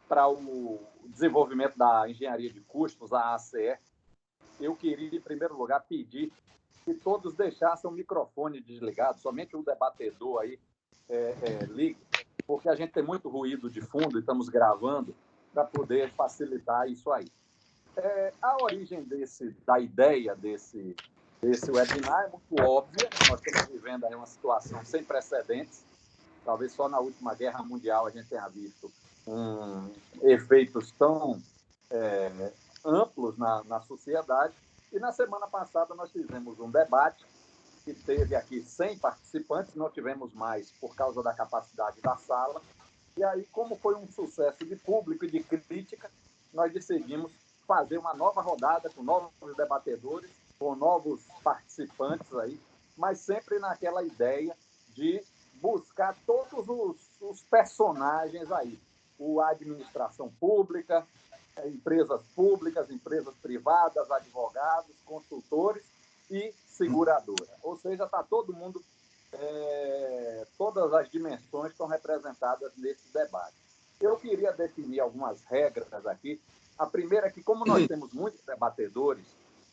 para o desenvolvimento da engenharia de custos, a ACE, eu queria, em primeiro lugar, pedir que todos deixassem o microfone desligado, somente o debatedor aí ligue, porque a gente tem muito ruído de fundo e estamos gravando para poder facilitar isso aí. A origem da ideia desse webinar é muito óbvia. Nós estamos vivendo aí uma situação sem precedentes. Talvez só na última Guerra Mundial a gente tenha visto efeitos tão amplos na sociedade. E na semana passada nós fizemos um debate que teve aqui 100 participantes, não tivemos mais por causa da capacidade da sala. E aí, como foi um sucesso de público e de crítica, nós decidimos fazer uma nova rodada com novos debatedores, com novos participantes aí, mas sempre naquela ideia de buscar todos os personagens aí. A administração pública, empresas públicas, empresas privadas, advogados, consultores e seguradora. Ou seja, está todo mundo, todas as dimensões estão representadas nesse debate. Eu queria definir algumas regras aqui. A primeira é que, como nós temos muitos debatedores,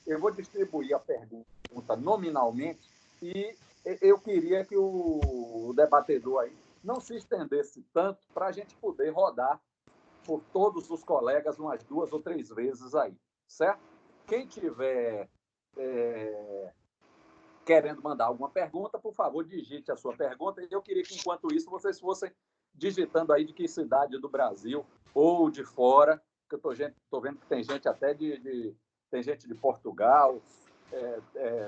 eu vou distribuir a pergunta nominalmente e eu queria que o debatedor aí não se estendesse tanto para a gente poder rodar por todos os colegas umas 2 ou 3 vezes aí, certo? Quem tiver querendo mandar alguma pergunta, por favor, digite a sua pergunta. E eu queria que, enquanto isso, vocês fossem digitando aí de que cidade do Brasil ou de fora, que eu estou vendo que tem gente até tem gente de Portugal,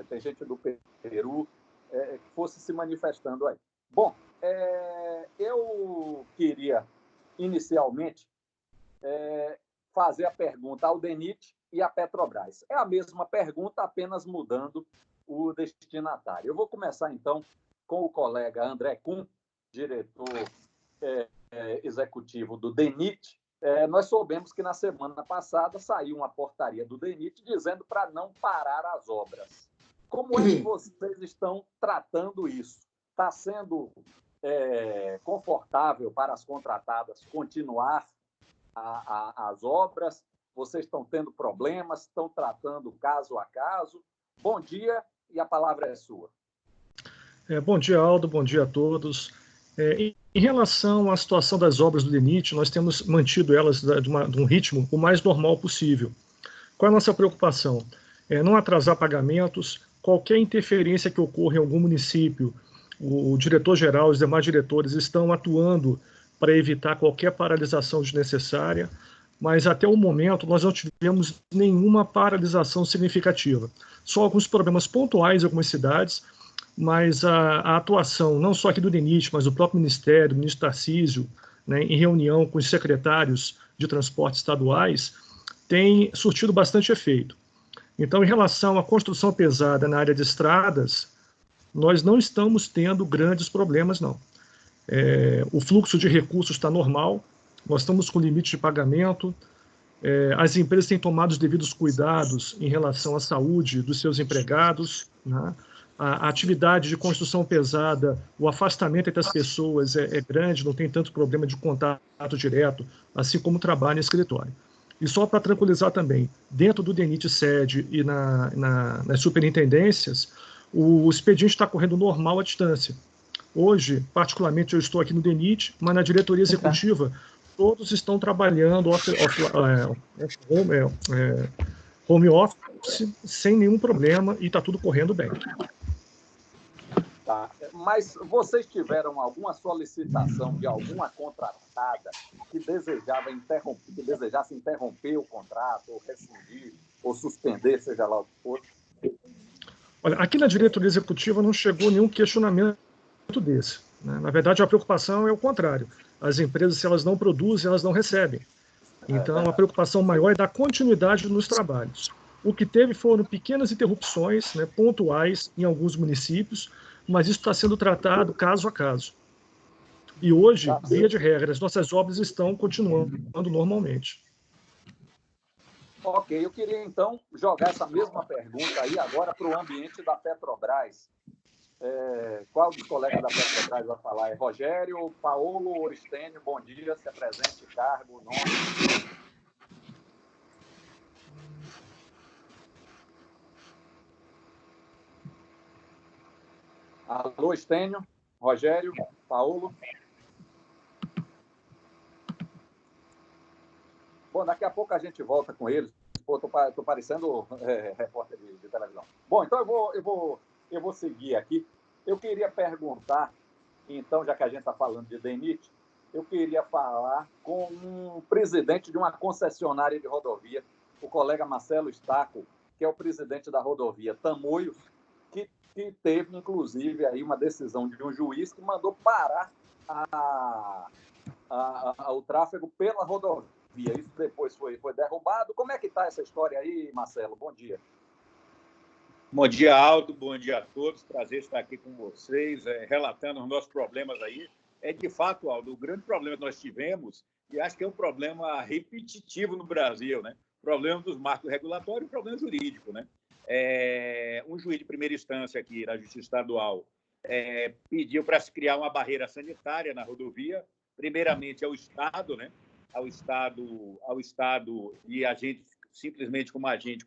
tem gente do Peru, que fosse se manifestando aí. Bom, eu queria, inicialmente, fazer a pergunta ao DENIT e à Petrobras. É a mesma pergunta, apenas mudando o destinatário. Eu vou começar, então, com o colega André Kuhn, diretor executivo do DENIT. Nós soubemos que, na semana passada, saiu uma portaria do DENIT dizendo para não parar as obras. Como é que vocês estão tratando isso? Está sendo confortável para as contratadas continuar as obras? Vocês estão tendo problemas? Estão tratando caso a caso? Bom dia, e a palavra é sua. Bom dia, Aldo. Bom dia a todos. Em relação à situação das obras do DENIT, nós temos mantido elas de um ritmo o mais normal possível. Qual é a nossa preocupação? Não atrasar pagamentos, qualquer interferência que ocorra em algum município, o diretor-geral, os demais diretores estão atuando para evitar qualquer paralisação desnecessária, mas até o momento nós não tivemos nenhuma paralisação significativa. Só alguns problemas pontuais em algumas cidades, mas a atuação não só aqui do DENIT, mas do próprio Ministério, do ministro Tarcísio, né, em reunião com os secretários de transporte estaduais, tem surtido bastante efeito. Então, em relação à construção pesada na área de estradas, nós não estamos tendo grandes problemas, não. O fluxo de recursos está normal, nós estamos com limite de pagamento, as empresas têm tomado os devidos cuidados em relação à saúde dos seus empregados, né? A atividade de construção pesada, o afastamento entre as pessoas é grande, não tem tanto problema de contato direto, assim como o trabalho em escritório. E só para tranquilizar também, dentro do DENIT sede e nas superintendências, o expediente está correndo normal à distância. Hoje, particularmente, eu estou aqui no DENIT, mas na diretoria executiva, todos estão trabalhando home office sem nenhum problema e está tudo correndo bem. Tá. Mas vocês tiveram alguma solicitação de alguma contratada que desejasse interromper o contrato, ou rescindir, ou suspender, seja lá o que for? Olha, aqui na diretoria executiva não chegou nenhum questionamento desse, né? Na verdade, a preocupação é o contrário. As empresas, se elas não produzem, elas não recebem. Então, a preocupação maior é dar continuidade nos trabalhos. O que teve foram pequenas interrupções, né, pontuais em alguns municípios, mas isso está sendo tratado caso a caso. E hoje, via de regra, as nossas obras estão continuando normalmente. Ok, eu queria então jogar essa mesma pergunta aí agora para o ambiente da Petrobras. Qual dos colegas da Petrobras vai falar? É Rogério, Paulo, Oristênio, bom dia, se apresente, cargo, nome. Alô, Estênio, Rogério, Paulo. Bom, daqui a pouco a gente volta com eles. Pô, tô parecendo repórter de televisão. Bom, então eu vou seguir aqui. Eu queria perguntar, então, já que a gente está falando de DENIT, eu queria falar com um presidente de uma concessionária de rodovia, o colega Marcelo Stacco, que é o presidente da rodovia Tamoios, que teve, inclusive, aí uma decisão de um juiz que mandou parar o tráfego pela rodovia. Isso depois foi derrubado. Como é que está essa história aí, Marcelo? Bom dia. Bom dia, Aldo. Bom dia a todos. Prazer estar aqui com vocês, relatando os nossos problemas aí. De fato, Aldo, o grande problema que nós tivemos, e acho que é um problema repetitivo no Brasil, né? O problema dos marcos regulatórios e o problema jurídico, né? Um juiz de primeira instância aqui na Justiça Estadual pediu para se criar uma barreira sanitária na rodovia, primeiramente ao Estado, né? Ao Estado e a gente, simplesmente como agente,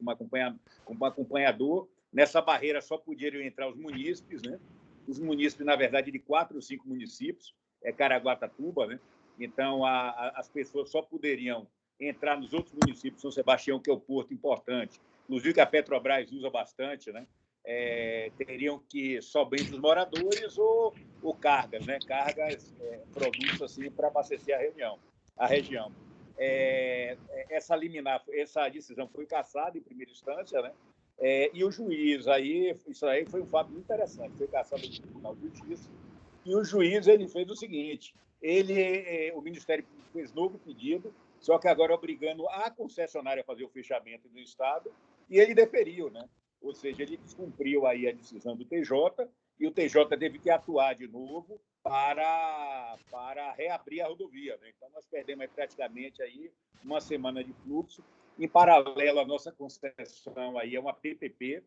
como acompanhador. Nessa barreira só poderiam entrar os munícipes, né? Os munícipes, na verdade, de 4 ou 5 municípios, Caraguatatuba, né? Então, as pessoas só poderiam entrar nos outros municípios, São Sebastião, que é o porto importante, inclusive que a Petrobras usa bastante, né? Teriam que só bem os moradores ou cargas, né? Cargas, produtos assim para abastecer a região. Essa decisão foi cassada em primeira instância, né? E o juiz, isso aí foi um fato muito interessante, foi cassado no Tribunal de Justiça, e o juiz ele fez o seguinte, o Ministério Público fez novo pedido, só que agora obrigando a concessionária a fazer o fechamento do Estado, e ele deferiu, né? Ou seja, ele descumpriu aí a decisão do TJ, e o TJ teve que atuar de novo para reabrir a rodovia, né? Então, nós perdemos praticamente aí uma semana de fluxo. Em paralelo, a nossa concessão aí é uma PPP,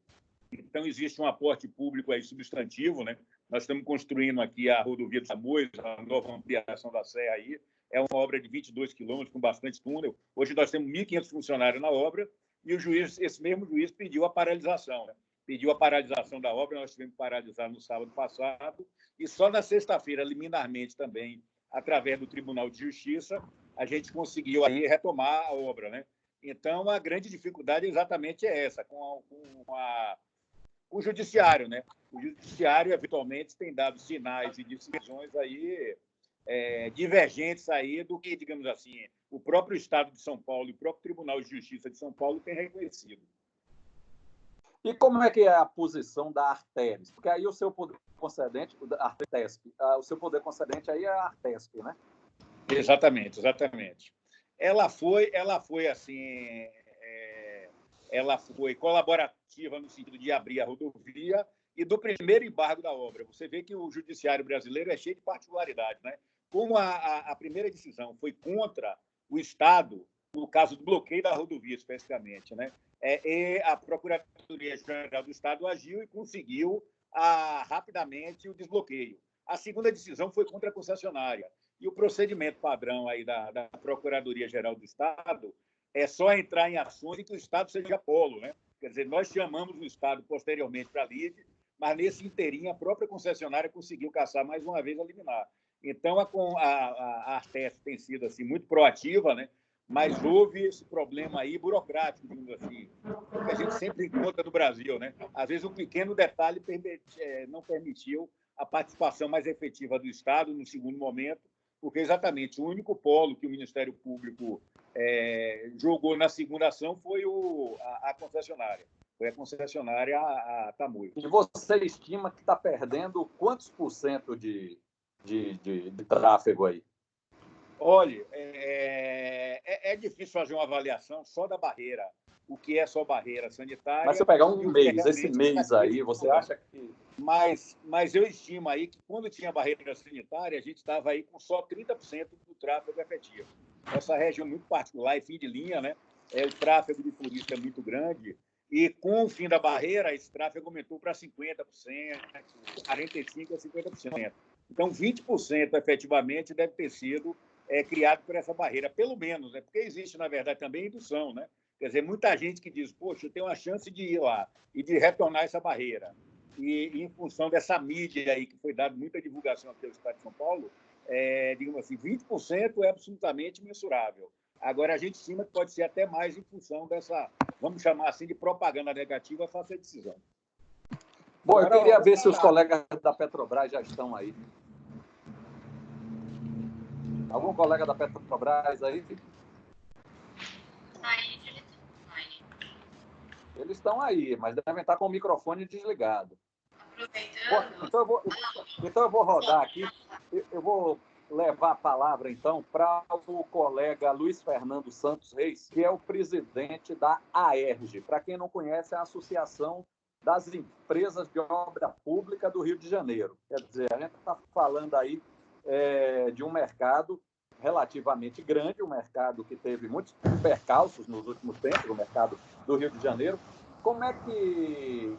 então existe um aporte público aí substantivo, né? Nós estamos construindo aqui a rodovia dos Tamoios, a nova ampliação da Serra aí, é uma obra de 22 quilômetros com bastante túnel. Hoje nós temos 1.500 funcionários na obra e esse mesmo juiz pediu a paralisação, né? Pediu a paralisação da obra, nós tivemos que paralisar no sábado passado, e só na sexta-feira, liminarmente também, através do Tribunal de Justiça, a gente conseguiu aí retomar a obra, né? Então, a grande dificuldade exatamente é essa, com o judiciário, né? O judiciário, eventualmente, tem dado sinais e decisões aí divergentes aí do que, digamos assim, o próprio Estado de São Paulo e o próprio Tribunal de Justiça de São Paulo têm reconhecido. E como é que é a posição da Arteres? Porque aí o seu poder concedente, o seu poder concedente aí é a Artesp, né? Exatamente. Ela foi assim, ela foi colaborativa no sentido de abrir a rodovia e do primeiro embargo da obra. Você vê que o judiciário brasileiro é cheio de particularidades, né? Como a primeira decisão foi contra o Estado, no caso do bloqueio da rodovia, especificamente, né? A Procuradoria-Geral do Estado agiu e conseguiu rapidamente o desbloqueio. A segunda decisão foi contra a concessionária. E o procedimento padrão aí da Procuradoria-Geral do Estado é só entrar em ações em que o Estado seja polo, né? Quer dizer, nós chamamos o Estado posteriormente para a lide, mas nesse inteirinho a própria concessionária conseguiu cassar mais uma vez a liminar. Então, a Artesp tem sido assim, muito proativa, né? Mas houve esse problema aí burocrático, digamos assim, que a gente sempre encontra no Brasil, né? Às vezes, um pequeno detalhe não permitiu a participação mais efetiva do Estado no segundo momento, porque exatamente o único polo que o Ministério Público jogou na segunda ação foi a concessionária. Foi a concessionária a Tamoios. E você estima que está perdendo quantos % de tráfego aí? Olha, é difícil fazer uma avaliação só da barreira. O que é só barreira sanitária... Mas se eu pegar um mês, esse mês aí, você acha que... Mas eu estimo aí que quando tinha barreira sanitária, a gente estava aí com só 30% do tráfego efetivo. Essa região é muito particular, é fim de linha, né? O tráfego de turista é muito grande E com o fim da barreira, esse tráfego aumentou para 50%, 45% a 50%. Então, 20% efetivamente deve ter sido criado por essa barreira, pelo menos, né? Porque existe, na verdade, também indução, né? Quer dizer, muita gente que diz, poxa, eu tenho uma chance de ir lá e de retornar essa barreira. E em função dessa mídia aí, que foi dada muita divulgação aqui no Estado de São Paulo, digamos assim, 20% é absolutamente mensurável. Agora, a gente estima que pode ser até mais em função dessa, vamos chamar assim, de propaganda negativa face à decisão. Bom, eu queria ver se os colegas da Petrobras já estão aí. Algum colega da Petrobras aí? Eles estão aí, mas devem estar com o microfone desligado. Bom, então eu vou rodar aqui. Eu vou levar a palavra, então, para o colega Luiz Fernando Santos Reis, que é o presidente da AERJ. Para quem não conhece, é a Associação das Empresas de Obra Pública do Rio de Janeiro. Quer dizer, a gente está falando aí de um mercado relativamente grande, um mercado que teve muitos percalços nos últimos tempos, o mercado do Rio de Janeiro. Como é que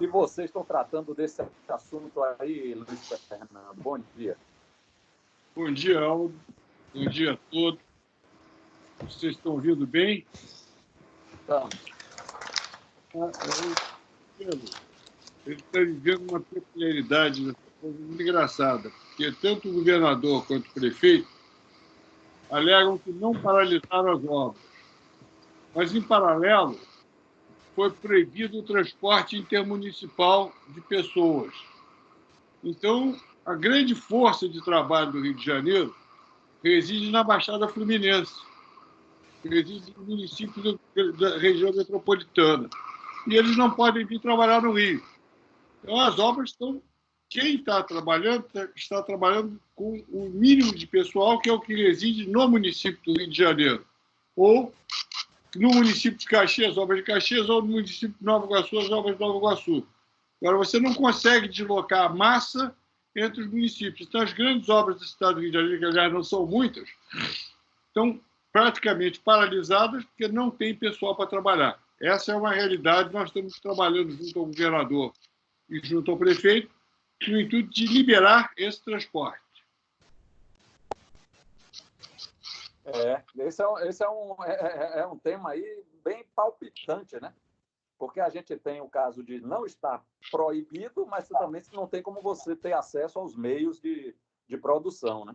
vocês estão tratando desse assunto aí, Luiz Fernando? Bom dia. Bom dia, Aldo. Bom dia a todos. Vocês estão ouvindo bem? Estamos. Ele está vivendo uma peculiaridade muito engraçada, porque tanto o governador quanto o prefeito alegam que não paralisaram as obras, mas, em paralelo, foi proibido o transporte intermunicipal de pessoas. Então, a grande força de trabalho do Rio de Janeiro reside na Baixada Fluminense, reside no município da região metropolitana. E eles não podem vir trabalhar no Rio. Então, as obras estão... Quem está trabalhando com o mínimo de pessoal, que é o que reside no município do Rio de Janeiro. Ou no município de Caxias, obras de Caxias, ou no município de Nova Iguaçu, as obras de Nova Iguaçu. Agora, você não consegue deslocar a massa entre os municípios. Então, as grandes obras do estado do Rio de Janeiro, que, aliás, não são muitas, estão praticamente paralisadas porque não tem pessoal para trabalhar. Essa é uma realidade. Nós estamos trabalhando junto ao governador e junto ao prefeito no intuito de liberar esse transporte. Esse é um tema aí bem palpitante, né? Porque a gente tem o caso de não estar proibido, mas também não tem como você ter acesso aos meios de produção, né?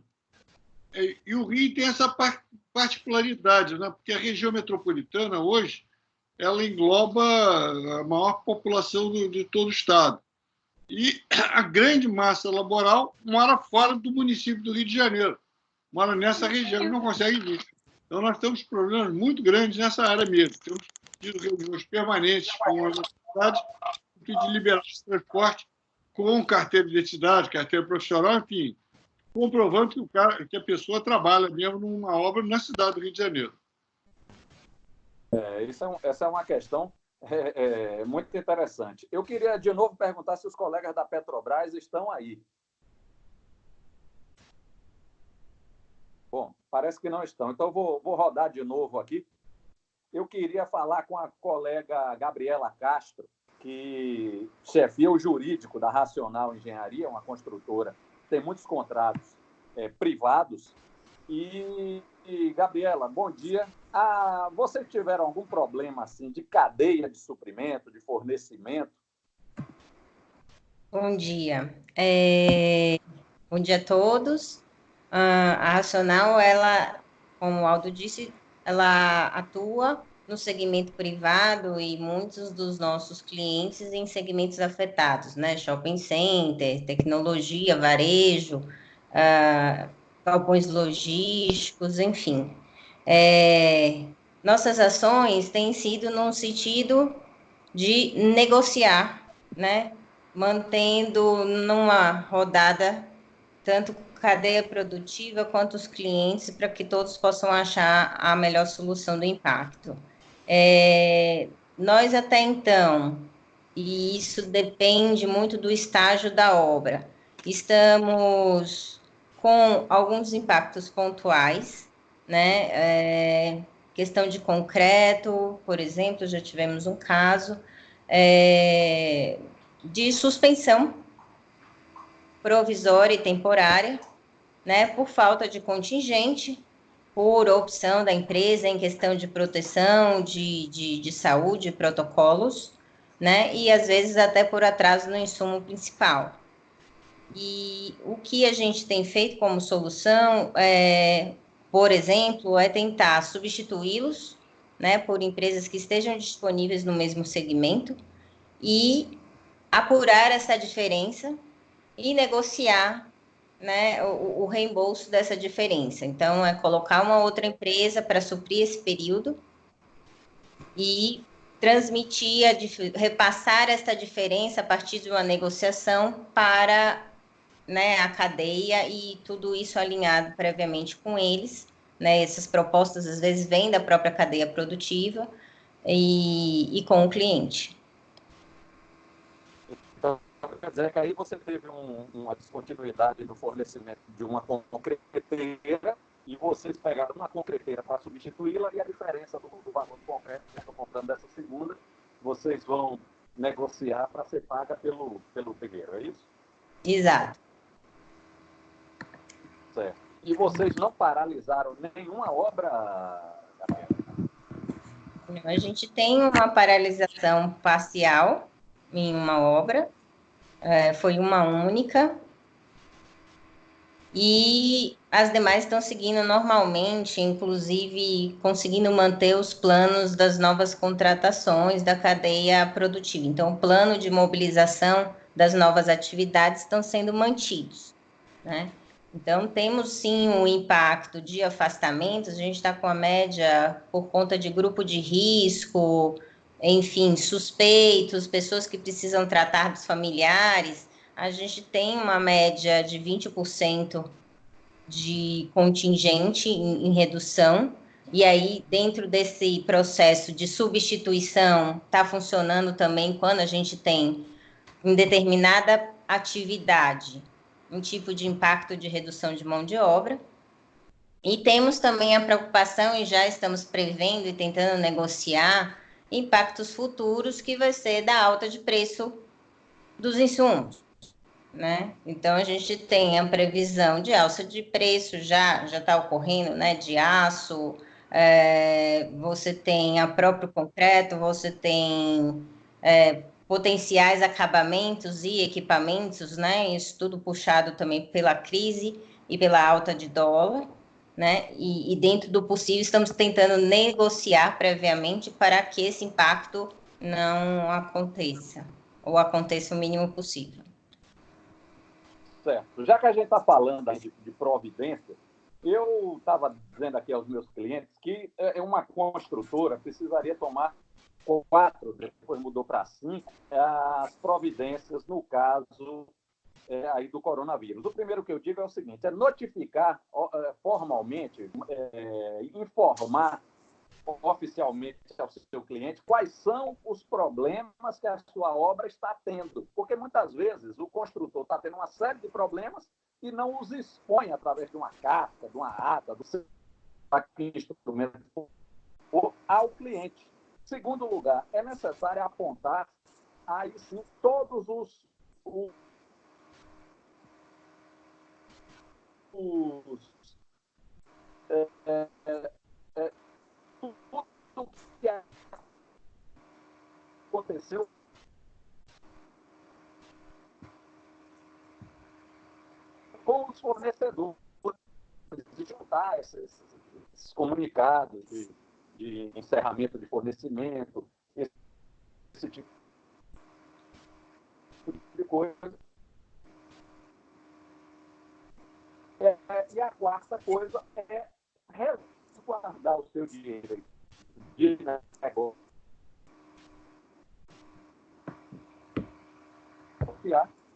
E o Rio tem essa particularidade, né? Porque a região metropolitana, hoje, ela engloba a maior população de todo o estado. E a grande massa laboral mora fora do município do Rio de Janeiro. Mora nessa região e não consegue vir. Então, nós temos problemas muito grandes nessa área mesmo. Temos tido reuniões permanentes com as universidades de liberar esse transporte com carteira de identidade, carteira profissional, enfim, comprovando que a pessoa trabalha mesmo numa obra na cidade do Rio de Janeiro. Essa é uma questão muito interessante. Eu queria, de novo, perguntar se os colegas da Petrobras estão aí. Bom, parece que não estão. Então, vou rodar de novo aqui. Eu queria falar com a colega Gabriela Castro, que chefia o jurídico da Racional Engenharia, uma construtora que tem muitos contratos privados. E, Gabriela, bom dia. Vocês tiveram algum problema assim, de cadeia de suprimento, de fornecimento? Bom dia. Bom dia a todos. A Racional, ela, como o Aldo disse, ela atua no segmento privado e muitos dos nossos clientes em segmentos afetados, né? Shopping center, tecnologia, varejo, galpões logísticos, enfim. Nossas ações têm sido num sentido de negociar, né? Mantendo numa rodada tanto cadeia produtiva quanto os clientes, para que todos possam achar a melhor solução do impacto. Nós até então, e isso depende muito do estágio da obra, estamos com alguns impactos pontuais, né, Questão de concreto, por exemplo, já tivemos um caso de suspensão provisória e temporária, né, por falta de contingente, por opção da empresa em questão de proteção, de saúde, protocolos, né, e às vezes até por atraso no insumo principal. E o que a gente tem feito como solução, por exemplo, é tentar substituí-los, né, por empresas que estejam disponíveis no mesmo segmento e apurar essa diferença e negociar, né, o reembolso dessa diferença. Então, é colocar uma outra empresa para suprir esse período e transmitir, repassar essa diferença a partir de uma negociação para, né, a cadeia, e tudo isso alinhado previamente com eles, né, essas propostas às vezes vêm da própria cadeia produtiva e com o cliente. Então, quer dizer que aí você teve uma descontinuidade no fornecimento de uma concreteira e vocês pegaram uma concreteira para substituí-la e a diferença do valor do concreto que estão comprando dessa segunda, vocês vão negociar para ser paga pelo primeiro, é isso? Exato. Certo. E vocês não paralisaram nenhuma obra, Gabriela? A gente tem uma paralisação parcial em uma obra, foi uma única, e as demais estão seguindo normalmente, inclusive conseguindo manter os planos das novas contratações da cadeia produtiva. Então, o plano de mobilização das novas atividades estão sendo mantidos, né? Então, temos sim um impacto de afastamentos, a gente está com a média por conta de grupo de risco, enfim, suspeitos, pessoas que precisam tratar dos familiares, a gente tem uma média de 20% de contingente em redução, e aí, dentro desse processo de substituição, está funcionando também quando a gente tem, em determinada atividade, um tipo de impacto de redução de mão de obra. E temos também a preocupação, e já estamos prevendo e tentando negociar impactos futuros, que vai ser da alta de preço dos insumos, né? Então, a gente tem a previsão de alça de preço, já está ocorrendo, né? De aço, você tem a próprio concreto, você tem potenciais acabamentos e equipamentos, né? Isso tudo puxado também pela crise e pela alta de dólar, né? E dentro do possível, estamos tentando negociar previamente para que esse impacto não aconteça, ou aconteça o mínimo possível. Certo. Já que a gente está falando aí de providência, eu estava dizendo aqui aos meus clientes que uma construtora precisaria tomar 4, depois mudou para 5, as providências no caso aí do coronavírus. O primeiro que eu digo é o seguinte, é notificar formalmente, informar oficialmente ao seu cliente quais são os problemas que a sua obra está tendo. Porque muitas vezes o construtor está tendo uma série de problemas e não os expõe através de uma carta, de uma ata, do seu instrumento ao cliente. Segundo lugar, é necessário apontar aí sim todos tudo que aconteceu com os fornecedores, de juntar esses comunicados de encerramento de fornecimento, esse tipo de coisa. E a quarta coisa é resguardar o seu direito de negócio,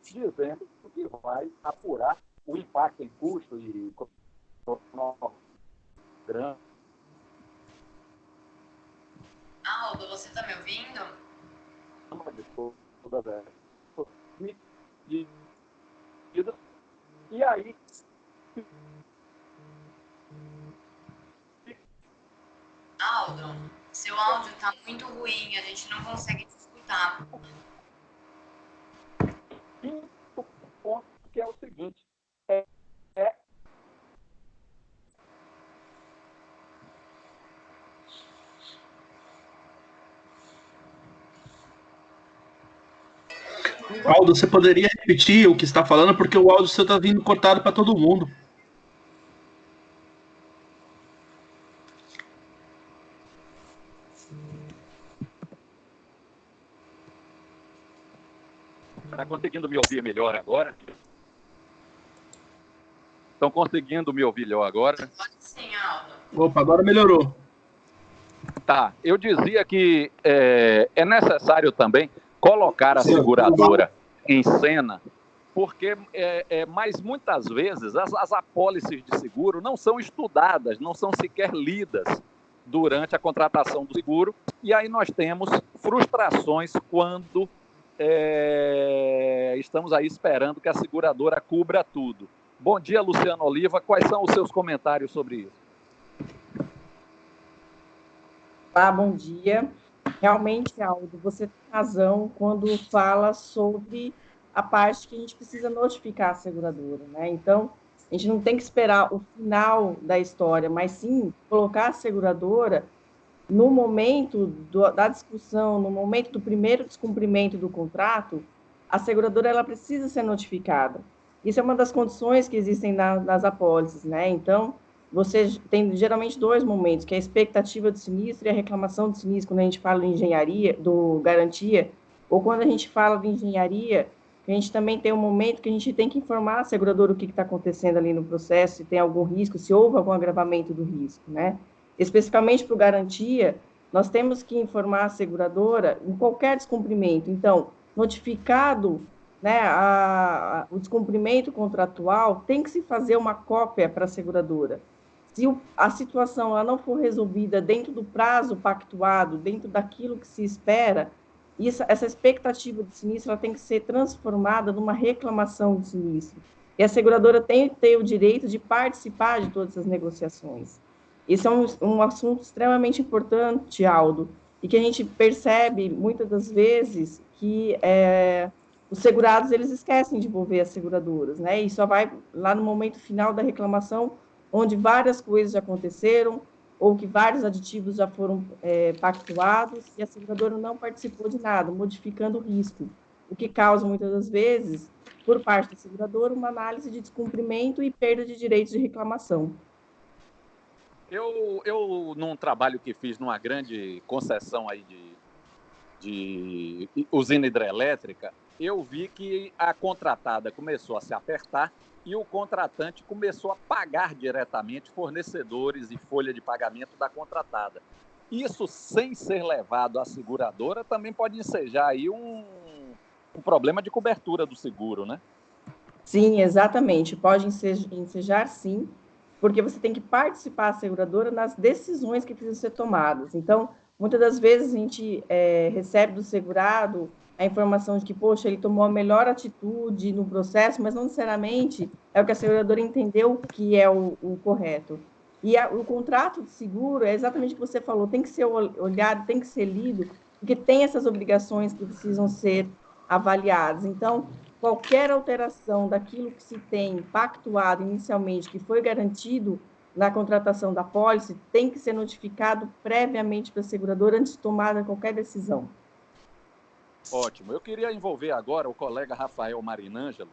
dizendo que vai apurar o impacto em custo e grande. Aldo, você está me ouvindo? E aí Aldo. Seu áudio está muito ruim, a gente não consegue te escutar. Quinto ponto, que é o seguinte, Aldo, você poderia repetir o que está falando, porque o áudio seu está vindo cortado para todo mundo. Está conseguindo me ouvir melhor agora? Estão conseguindo me ouvir melhor agora? Pode sim, Aldo. Opa, agora melhorou. Tá, eu dizia que é necessário também colocar a seguradora em cena, porque mas muitas vezes as apólices de seguro não são estudadas, não são sequer lidas durante a contratação do seguro, e aí nós temos frustrações quando estamos aí esperando que a seguradora cubra tudo. Bom dia, Luciano Oliva, quais são os seus comentários sobre isso? Bom dia. Realmente, Aldo, você tem razão quando fala sobre a parte que a gente precisa notificar a seguradora, né? Então, a gente não tem que esperar o final da história, mas sim colocar a seguradora no momento da discussão, no momento do primeiro descumprimento do contrato, a seguradora ela precisa ser notificada. Isso é uma das condições que existem nas apólices, né? Então, você tem geralmente dois momentos, que é a expectativa do sinistro e a reclamação do sinistro, quando a gente fala de engenharia, do garantia, ou quando a gente fala de engenharia, a gente também tem um momento que a gente tem que informar a seguradora o que está acontecendo ali no processo, se tem algum risco, se houve algum agravamento do risco, né? Especificamente para o garantia, nós temos que informar a seguradora em qualquer descumprimento. Então, notificado, né, o descumprimento contratual, tem que se fazer uma cópia para a seguradora. Se a situação ela não for resolvida dentro do prazo pactuado, dentro daquilo que se espera, essa expectativa de sinistro ela tem que ser transformada numa reclamação de sinistro. E a seguradora tem que ter o direito de participar de todas as negociações. Esse é um assunto extremamente importante, Aldo, e que a gente percebe muitas das vezes que os segurados eles esquecem de envolver as seguradoras, né? E só vai lá no momento final da reclamação, onde várias coisas já aconteceram, ou que vários aditivos já foram pactuados, e a seguradora não participou de nada, modificando o risco, o que causa, muitas das vezes, por parte da seguradora, uma análise de descumprimento e perda de direitos de reclamação. Eu num trabalho que fiz numa grande concessão aí de usina hidrelétrica, eu vi que a contratada começou a se apertar e o contratante começou a pagar diretamente fornecedores e folha de pagamento da contratada. Isso, sem ser levado à seguradora, também pode ensejar aí um problema de cobertura do seguro, né? Sim, exatamente. Pode ensejar, sim, porque você tem que participar, a seguradora, nas decisões que precisam ser tomadas. Então, muitas das vezes a gente recebe do segurado a informação de que, poxa, ele tomou a melhor atitude no processo, mas não necessariamente é o que a seguradora entendeu que é o correto. E o contrato de seguro é exatamente o que você falou, tem que ser olhado, tem que ser lido, porque tem essas obrigações que precisam ser avaliadas. Então, qualquer alteração daquilo que se tem pactuado inicialmente, que foi garantido na contratação da pólice, tem que ser notificado previamente para a seguradora antes de tomar qualquer decisão. Ótimo. Eu queria envolver agora o colega Rafael Marinângelo,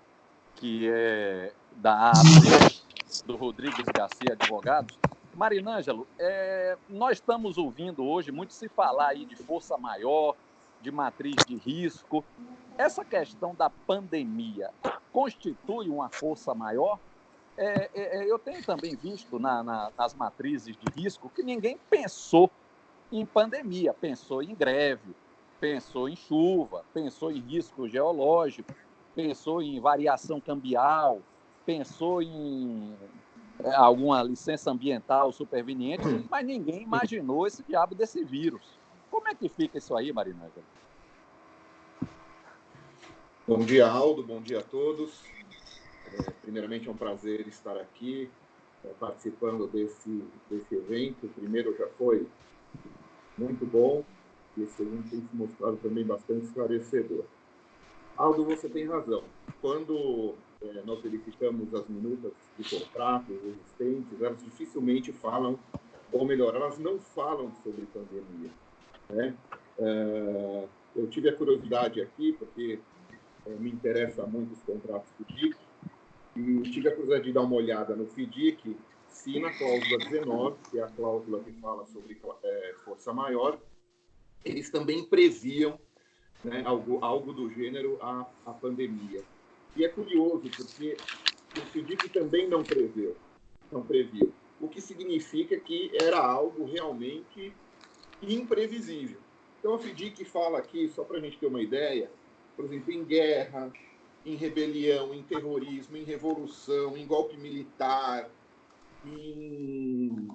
que é da AAP, do Rodrigues Garcia Advogados. Marinângelo, nós estamos ouvindo hoje muito se falar aí de força maior, de matriz de risco. Essa questão da pandemia constitui uma força maior? Eu tenho também visto nas matrizes de risco que ninguém pensou em pandemia, pensou em greve, pensou em chuva, pensou em risco geológico, pensou em variação cambial, pensou em alguma licença ambiental superveniente, mas ninguém imaginou esse diabo desse vírus. Como é que fica isso aí, Marinângelo? Bom dia, Aldo. Bom dia a todos. Primeiramente, é um prazer estar aqui participando desse evento. O primeiro já foi muito bom, e esse segundo tem se mostrado também bastante esclarecedor. Aldo, você tem razão. Quando nós verificamos as minutas de contratos existentes, elas dificilmente falam, ou melhor, elas não falam sobre pandemia, né? Eu tive a curiosidade aqui, porque me interessa muito os contratos FIDIC, e tive a curiosidade de dar uma olhada no FIDIC, se na cláusula 19, que é a cláusula que fala sobre força maior, eles também previam, né, algo do gênero a pandemia. E é curioso, porque o FIDIC também não previu, o que significa que era algo realmente imprevisível. Então, a FIDIC fala aqui, só para a gente ter uma ideia, por exemplo, em guerra, em rebelião, em terrorismo, em revolução, em golpe militar, em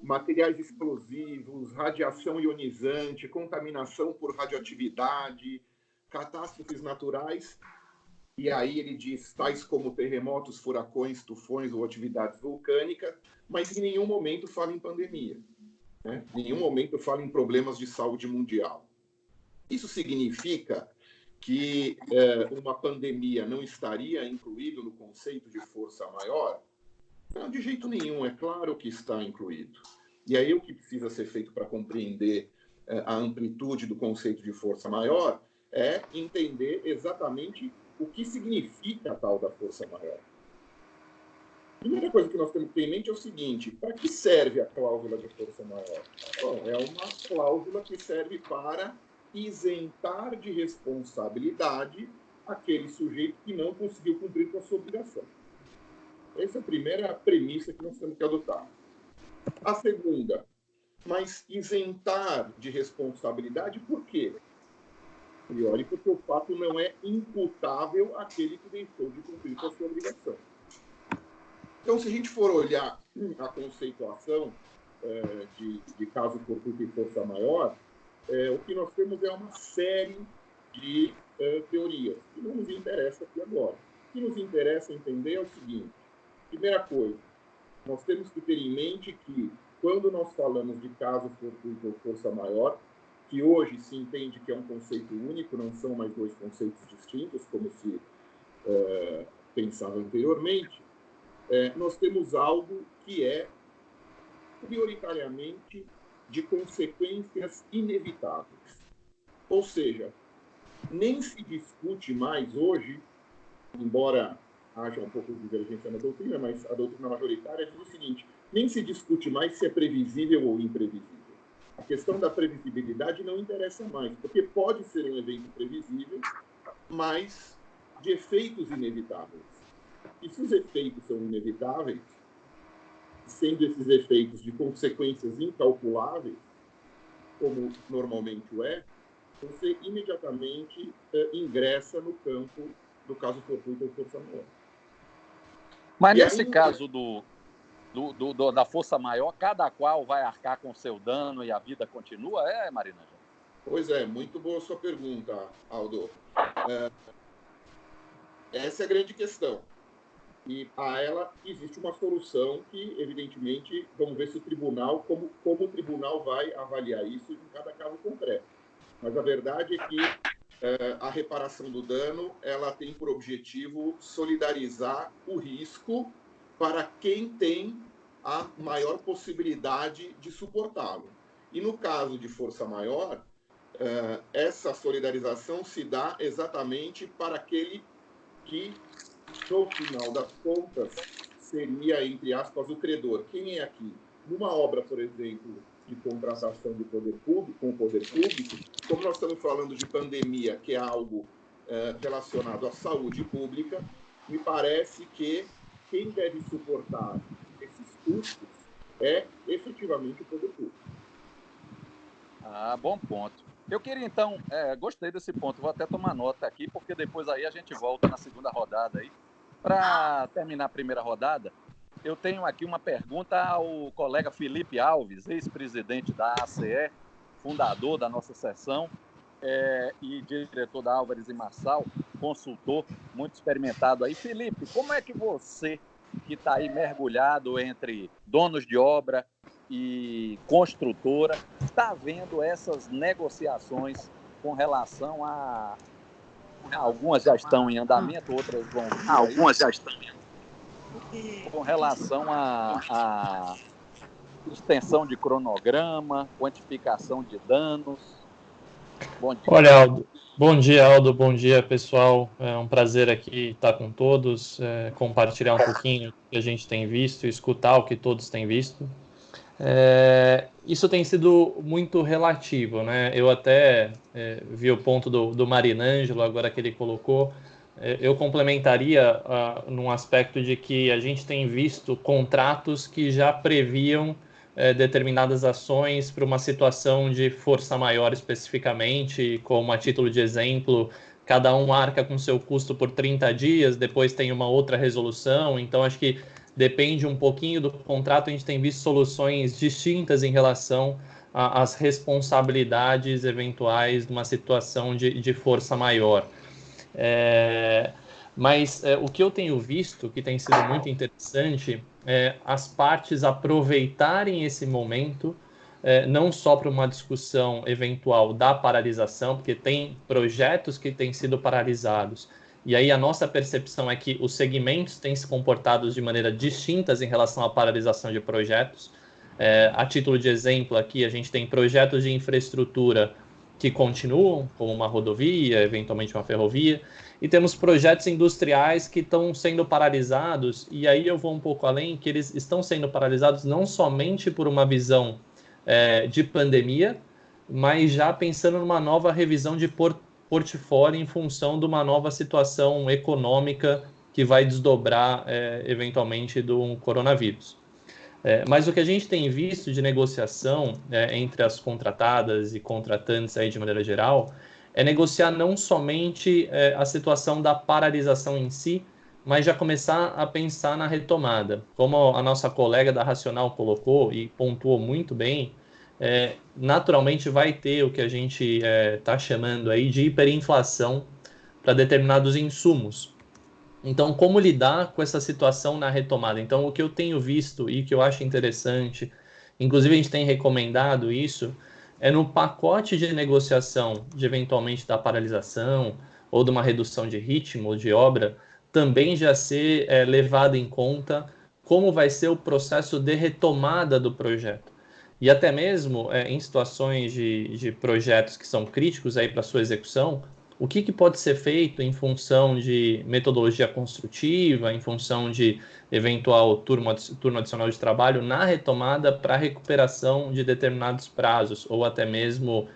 materiais explosivos, radiação ionizante, contaminação por radioatividade, catástrofes naturais, e aí ele diz tais como terremotos, furacões, tufões ou atividades vulcânicas, mas em nenhum momento fala em pandemia, né? Em nenhum momento fala em problemas de saúde mundial. Isso significa que uma pandemia não estaria incluído no conceito de força maior? Não, de jeito nenhum, é claro que está incluído. E aí o que precisa ser feito para compreender a amplitude do conceito de força maior é entender exatamente o que significa a tal da força maior. A primeira coisa que nós temos que ter em mente é o seguinte: para que serve a cláusula de força maior? Bom, é uma cláusula que serve para isentar de responsabilidade aquele sujeito que não conseguiu cumprir com a sua obrigação. Essa é a primeira premissa que nós temos que adotar. A segunda, mas isentar de responsabilidade por quê? Priori, porque o fato não é imputável àquele que deixou de cumprir com a sua obrigação. Então, se a gente for olhar a conceituação de caso fortuito e força maior, o que nós temos é uma série de teorias, que não nos interessa aqui agora. O que nos interessa entender é o seguinte: primeira coisa, nós temos que ter em mente que, quando nós falamos de caso fortuito ou força maior, que hoje se entende que é um conceito único, não são mais dois conceitos distintos, como se pensava anteriormente, nós temos algo que é prioritariamente de consequências inevitáveis. Ou seja, nem se discute mais hoje, embora haja um pouco de divergência na doutrina, mas a doutrina majoritária diz o seguinte: nem se discute mais se é previsível ou imprevisível. A questão da previsibilidade não interessa mais, porque pode ser um evento previsível, mas de efeitos inevitáveis. E se os efeitos são inevitáveis, sendo esses efeitos de consequências incalculáveis, como normalmente o é, você imediatamente ingressa no campo do caso fortuito ou força maior. Mas nesse caso da força maior, cada qual vai arcar com seu dano e a vida continua, Marina? Pois é, muito boa a sua pergunta, Aldo. Essa é a grande questão. E a ela existe uma solução que, evidentemente, vamos ver se o tribunal, como o tribunal vai avaliar isso em cada caso concreto. Mas a verdade é que a reparação do dano, ela tem por objetivo solidarizar o risco para quem tem a maior possibilidade de suportá-lo. E no caso de força maior, essa solidarização se dá exatamente para aquele que, no final das contas, seria, entre aspas, o credor. Quem é aqui? Numa obra, por exemplo, de contratação do poder público, com o poder público, como nós estamos falando de pandemia, que é algo relacionado à saúde pública, me parece que quem deve suportar esses custos é efetivamente o poder público. Ah, bom ponto. Eu queria, então, gostei desse ponto, vou até tomar nota aqui, porque depois aí a gente volta na segunda rodada aí. Para terminar a primeira rodada, eu tenho aqui uma pergunta ao colega Felipe Alves, ex-presidente da ACE, fundador da nossa seção e diretor da Álvares e Marçal, consultor, muito experimentado aí. Felipe, como é que você, que está aí mergulhado entre donos de obra, e construtora está vendo essas negociações com relação a... Algumas já estão em andamento, outras vão vir. Algumas já estão em andamento. Com relação a extensão de cronograma, quantificação de danos. Bom dia. Olha, Aldo. Bom dia, Aldo. Bom dia, pessoal. É um prazer aqui estar com todos, compartilhar um pouquinho do que a gente tem visto, escutar o que todos têm visto. Isso tem sido muito relativo, né? Eu até vi o ponto do Marinângelo, agora que ele colocou. Eu complementaria num aspecto de que a gente tem visto contratos que já previam determinadas ações para uma situação de força maior especificamente, como a título de exemplo, cada um arca com seu custo por 30 dias, depois tem uma outra resolução, então acho que depende um pouquinho do contrato, a gente tem visto soluções distintas em relação às responsabilidades eventuais de uma situação de força maior. Mas o que eu tenho visto, que tem sido muito interessante, é as partes aproveitarem esse momento, não só para uma discussão eventual da paralisação, porque tem projetos que têm sido paralisados, e aí a nossa percepção é que os segmentos têm se comportado de maneira distintas em relação à paralisação de projetos. A título de exemplo aqui, a gente tem projetos de infraestrutura que continuam, como uma rodovia, eventualmente uma ferrovia, e temos projetos industriais que estão sendo paralisados, e aí eu vou um pouco além, que eles estão sendo paralisados não somente por uma visão de pandemia, mas já pensando numa nova revisão de portfólio em função de uma nova situação econômica que vai desdobrar eventualmente do coronavírus. Mas o que a gente tem visto de negociação entre as contratadas e contratantes aí de maneira geral é negociar não somente a situação da paralisação em si, mas já começar a pensar na retomada. Como a nossa colega da Racional colocou e pontuou muito bem, naturalmente vai ter o que a gente está chamando aí de hiperinflação para determinados insumos. Então, como lidar com essa situação na retomada? Então, o que eu tenho visto e que eu acho interessante, inclusive a gente tem recomendado isso, é no pacote de negociação de eventualmente da paralisação ou de uma redução de ritmo de obra, também já ser levado em conta como vai ser o processo de retomada do projeto. E até mesmo em situações de projetos que são críticos aí para sua execução, o que pode ser feito em função de metodologia construtiva, em função de eventual turno adicional de trabalho na retomada para recuperação de determinados prazos, ou até mesmo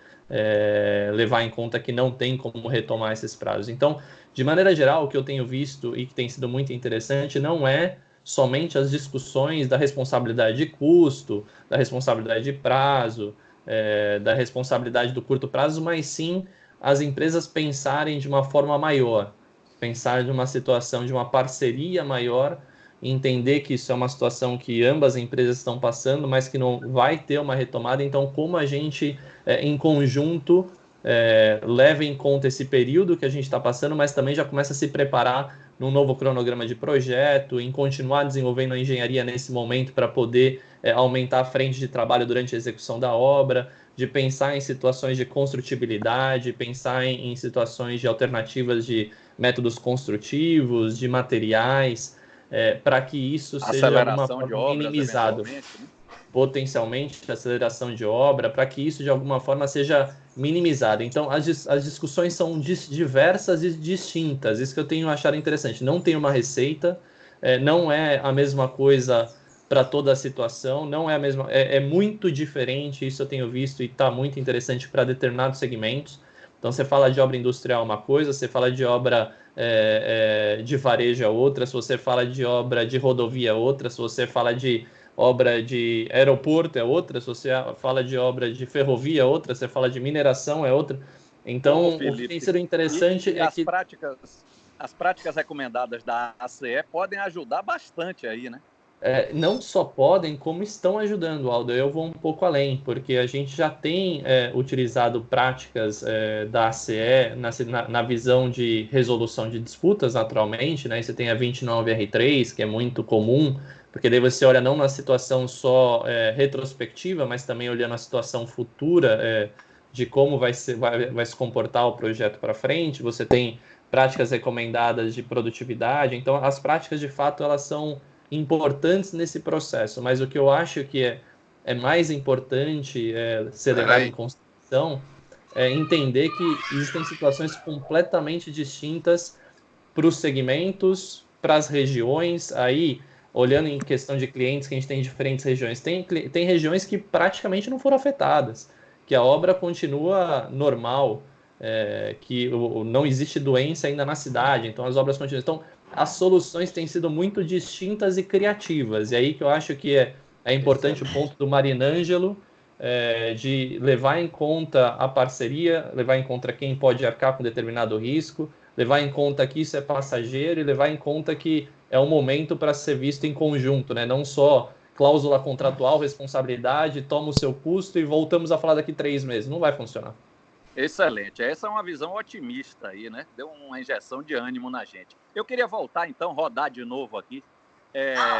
levar em conta que não tem como retomar esses prazos. Então, de maneira geral, o que eu tenho visto e que tem sido muito interessante não é somente as discussões da responsabilidade de custo, da responsabilidade de prazo, da responsabilidade do curto prazo, mas sim as empresas pensarem de uma forma maior, pensar de uma situação de uma parceria maior, entender que isso é uma situação que ambas as empresas estão passando, mas que não vai ter uma retomada. Então, como a gente, em conjunto, leva em conta esse período que a gente está passando, mas também já começa a se preparar num novo cronograma de projeto, em continuar desenvolvendo a engenharia nesse momento para poder aumentar a frente de trabalho durante a execução da obra, de pensar em situações de construtibilidade, pensar em situações de alternativas de métodos construtivos, de materiais, para que isso seja de alguma forma minimizado. Potencialmente, aceleração de obra, para que isso de alguma forma seja minimizado. Então, as discussões são diversas e distintas, isso que eu tenho achado interessante. Não tem uma receita, não é a mesma coisa para toda a situação, não é a mesma, é muito diferente, isso eu tenho visto e está muito interessante para determinados segmentos. Então, você fala de obra industrial uma coisa, você fala de obra de varejo outra, se você fala de obra de rodovia outra, se você fala de obra de aeroporto é outra, se você fala de obra de ferrovia é outra, se você fala de mineração é outra. Então, Felipe, o que tem sido interessante é que as práticas recomendadas da ACE podem ajudar bastante aí, né? Não só podem, como estão ajudando, Aldo. Eu vou um pouco além, porque a gente já tem utilizado práticas da ACE na visão de resolução de disputas, naturalmente, né? Você tem a 29R3, que é muito comum porque daí você olha não na situação só retrospectiva, mas também olhando a situação futura de como vai se comportar o projeto para frente. Você tem práticas recomendadas de produtividade, então as práticas de fato elas são importantes nesse processo, mas o que eu acho que é mais importante ser levado em consideração é entender que existem situações completamente distintas para os segmentos, para as regiões. Aí, olhando em questão de clientes que a gente tem em diferentes regiões, tem regiões que praticamente não foram afetadas, que a obra continua normal, que não existe doença ainda na cidade, então as obras continuam. Então, as soluções têm sido muito distintas e criativas, e aí que eu acho que é importante o ponto do Marinângelo, de levar em conta a parceria, levar em conta quem pode arcar com determinado risco, levar em conta que isso é passageiro e levar em conta que é um momento para ser visto em conjunto, né? Não só cláusula contratual, responsabilidade, toma o seu custo e voltamos a falar daqui 3 meses. Não vai funcionar. Excelente. Essa é uma visão otimista aí, né? Deu uma injeção de ânimo na gente. Eu queria voltar, então, rodar de novo aqui,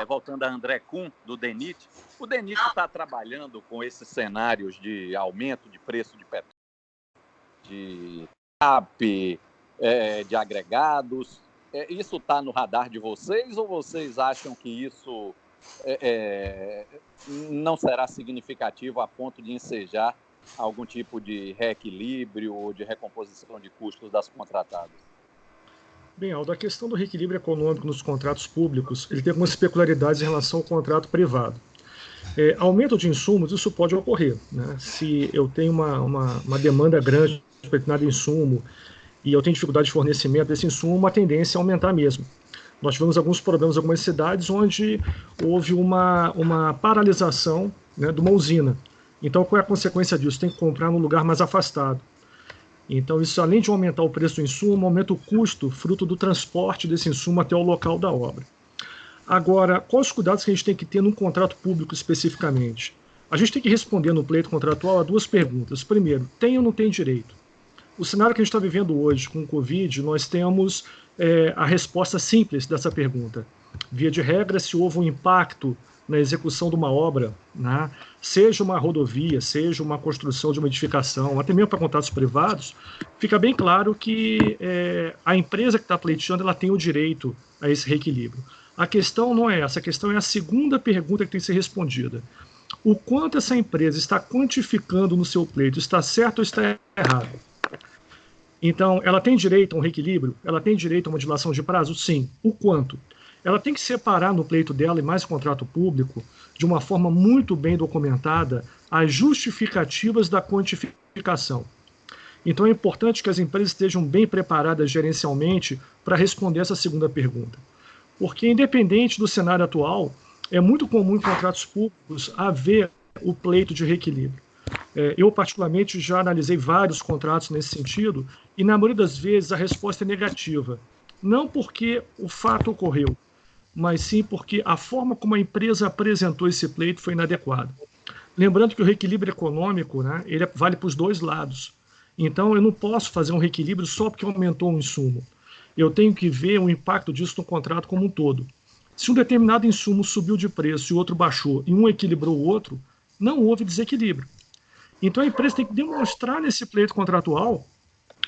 voltando a André Kuhn, do DENIT. O DENIT está trabalhando com esses cenários de aumento de preço de petróleo, de CAP, de agregados. Isso está no radar de vocês ou vocês acham que isso não será significativo a ponto de ensejar algum tipo de reequilíbrio ou de recomposição de custos das contratadas? Bem, Aldo, a questão do reequilíbrio econômico nos contratos públicos, ele tem algumas peculiaridades em relação ao contrato privado. Aumento de insumos, isso pode ocorrer, né? Se eu tenho uma demanda grande de determinado insumo e eu tenho dificuldade de fornecimento desse insumo, uma tendência a aumentar mesmo. Nós tivemos alguns problemas em algumas cidades onde houve uma paralisação, né, de uma usina. Então, qual é a consequência disso? Tem que comprar num lugar mais afastado. Então, isso, além de aumentar o preço do insumo, aumenta o custo fruto do transporte desse insumo até o local da obra. Agora, quais os cuidados que a gente tem que ter num contrato público especificamente? A gente tem que responder no pleito contratual a 2 perguntas. Primeiro, tem ou não tem direito? O cenário que a gente está vivendo hoje com o Covid, nós temos a resposta simples dessa pergunta. Via de regra, se houve um impacto na execução de uma obra, né, seja uma rodovia, seja uma construção de uma edificação, até mesmo para contratos privados, fica bem claro que a empresa que está pleiteando ela tem o direito a esse reequilíbrio. A questão não é essa, a questão é a segunda pergunta que tem que ser respondida. O quanto essa empresa está quantificando no seu pleito, está certo ou está errado? Então, ela tem direito a um reequilíbrio? Ela tem direito a uma dilação de prazo? Sim. O quanto? Ela tem que separar no pleito dela e mais contrato público, de uma forma muito bem documentada, as justificativas da quantificação. Então é importante que as empresas estejam bem preparadas gerencialmente para responder essa segunda pergunta. Porque, independente do cenário atual, é muito comum em contratos públicos haver o pleito de reequilíbrio. Eu, particularmente, já analisei vários contratos nesse sentido e, na maioria das vezes, a resposta é negativa. Não porque o fato ocorreu, mas sim porque a forma como a empresa apresentou esse pleito foi inadequada. Lembrando que o reequilíbrio econômico, né, ele vale para os 2 lados. Então, eu não posso fazer um reequilíbrio só porque aumentou um insumo. Eu tenho que ver o impacto disso no contrato como um todo. Se um determinado insumo subiu de preço e o outro baixou, e um equilibrou o outro, não houve desequilíbrio. Então, a empresa tem que demonstrar nesse pleito contratual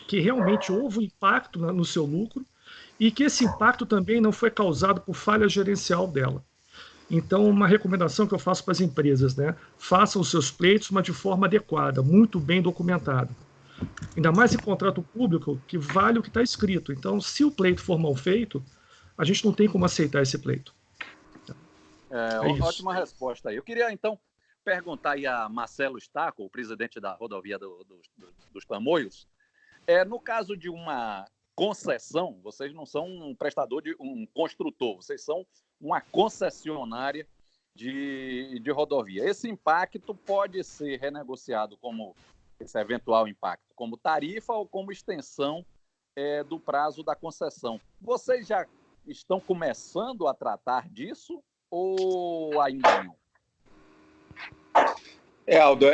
que realmente houve um impacto no seu lucro e que esse impacto também não foi causado por falha gerencial dela. Então, uma recomendação que eu faço para as empresas, né? Façam os seus pleitos, mas de forma adequada, muito bem documentada. Ainda mais em contrato público, que vale o que está escrito. Então, se o pleito for mal feito, a gente não tem como aceitar esse pleito. Ótima resposta aí. Eu queria, então, perguntar aí a Marcelo Stacco, o presidente da rodovia dos Tamoios. No caso de uma concessão, vocês não são um prestador, um construtor, vocês são uma concessionária de rodovia. Esse impacto pode ser renegociado como esse eventual impacto, como tarifa ou como extensão do prazo da concessão. Vocês já estão começando a tratar disso ou ainda não? Aldo,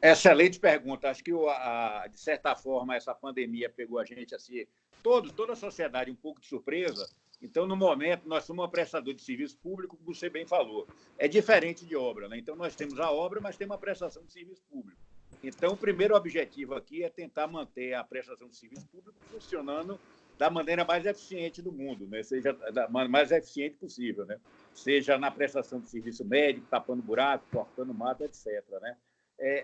excelente pergunta. Acho que, de certa forma, essa pandemia pegou a gente, assim, toda a sociedade um pouco de surpresa, Então, no momento, nós somos um prestador de serviço público, como você bem falou. É diferente de obra, né? Então, nós temos a obra, mas temos a prestação de serviço público. Então, o primeiro objetivo aqui é tentar manter a prestação de serviço público funcionando da maneira mais eficiente do mundo, né? Seja da mais eficiente possível, né? Seja na prestação de serviço médico, tapando buraco, cortando mato, etc., né?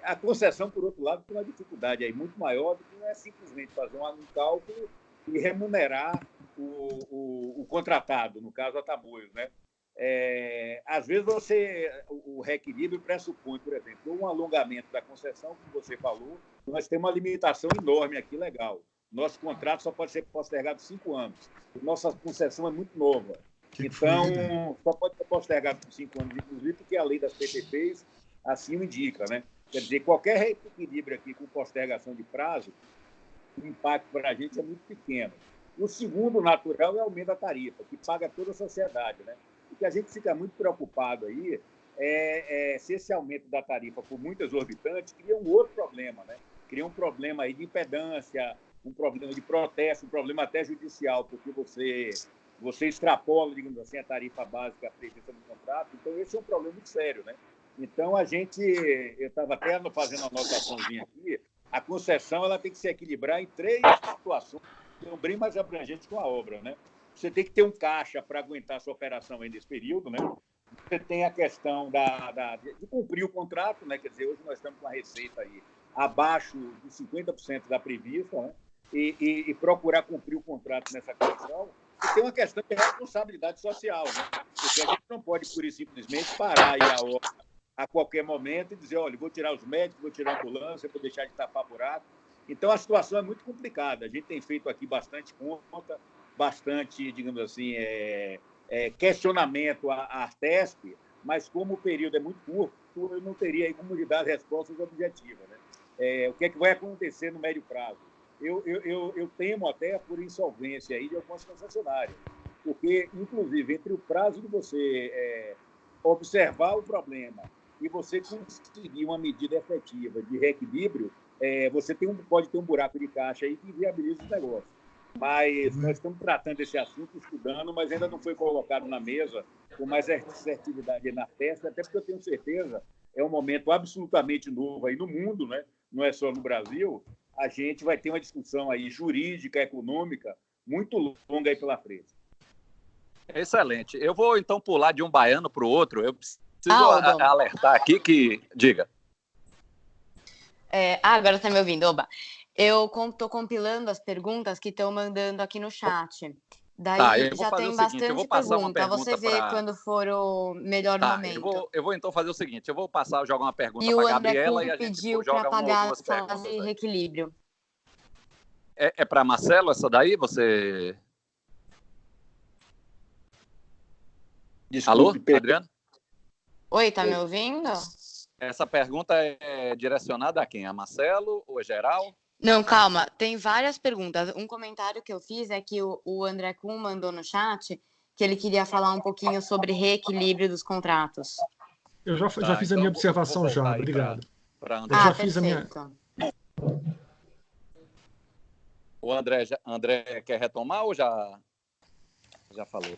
A concessão, por outro lado, tem uma dificuldade aí muito maior do que não é simplesmente fazer um cálculo e remunerar o contratado, no caso, a Tamoios, né? Às vezes, o reequilíbrio pressupõe, por exemplo, um alongamento da concessão, como você falou, nós temos uma limitação enorme aqui, legal. Nosso contrato só pode ser postergado 5 anos. Nossa concessão é muito nova. Então, só pode ser postergado por 5 anos, inclusive, porque a lei das PPPs assim o indica, né? Quer dizer, qualquer reequilíbrio aqui com postergação de prazo, o impacto para a gente é muito pequeno. O segundo natural é o aumento da tarifa, que paga toda a sociedade, né? O que a gente fica muito preocupado aí se esse aumento da tarifa for muito exorbitante, cria um outro problema, né? Cria um problema aí de impedância, um problema de protesto, um problema até judicial, porque você extrapola, digamos assim, a tarifa básica prevista no contrato. Então, esse é um problema muito sério, né? Então, eu estava até fazendo uma anotaçãozinha aqui, a concessão ela tem que se equilibrar em 3 situações, que são bem mais abrangentes com a obra, né? Você tem que ter um caixa para aguentar a sua operação aí nesse período, né? Você tem a questão de cumprir o contrato, né? Quer dizer, hoje nós estamos com a receita aí abaixo de 50% da prevista, né? E procurar cumprir o contrato nessa questão. E tem uma questão de responsabilidade social, né? Porque a gente não pode, pura e simplesmente, parar aí a obra a qualquer momento e dizer, olha, vou tirar os médicos, vou tirar a ambulância, vou deixar de tapar buraco. Então, a situação é muito complicada. A gente tem feito aqui bastante conta, bastante, digamos assim, questionamento à Artesp, mas como o período é muito curto, eu não teria aí como lhe dar respostas objetivas, né? O que é que vai acontecer no médio prazo? Eu temo até por insolvência aí de algumas concessionárias, porque, inclusive, entre o prazo de você observar o problema e você conseguir uma medida efetiva de reequilíbrio, você pode ter um buraco de caixa aí que viabiliza os negócios. Mas nós estamos tratando esse assunto, estudando, mas ainda não foi colocado na mesa com mais assertividade na festa, até porque eu tenho certeza, é um momento absolutamente novo aí no mundo, né? Não é só no Brasil. A gente vai ter uma discussão aí jurídica, econômica, muito longa aí pela frente. Excelente. Eu vou, então, pular de um baiano para o outro. Eu preciso alertar aqui que... Diga. Agora está me ouvindo, oba. Eu estou compilando as perguntas que estão mandando aqui no chat. Daí já tem bastante pergunta. Você vê quando for o melhor momento. Eu vou então fazer o seguinte, eu vou jogar uma pergunta para a Gabriela e a gente joga uma ou duas perguntas. E reequilíbrio. É para Marcelo essa daí? Você... Desculpe, alô, Adriano? Oi, tá me ouvindo? Essa pergunta é direcionada a quem? A Marcelo ou a geral? Não, calma. Tem várias perguntas. Um comentário que eu fiz é que o André Kuhn mandou no chat que ele queria falar um pouquinho sobre reequilíbrio dos contratos. Eu já fiz a minha observação já. Obrigado. André. Eu já fiz a minha... O André quer retomar ou já falou?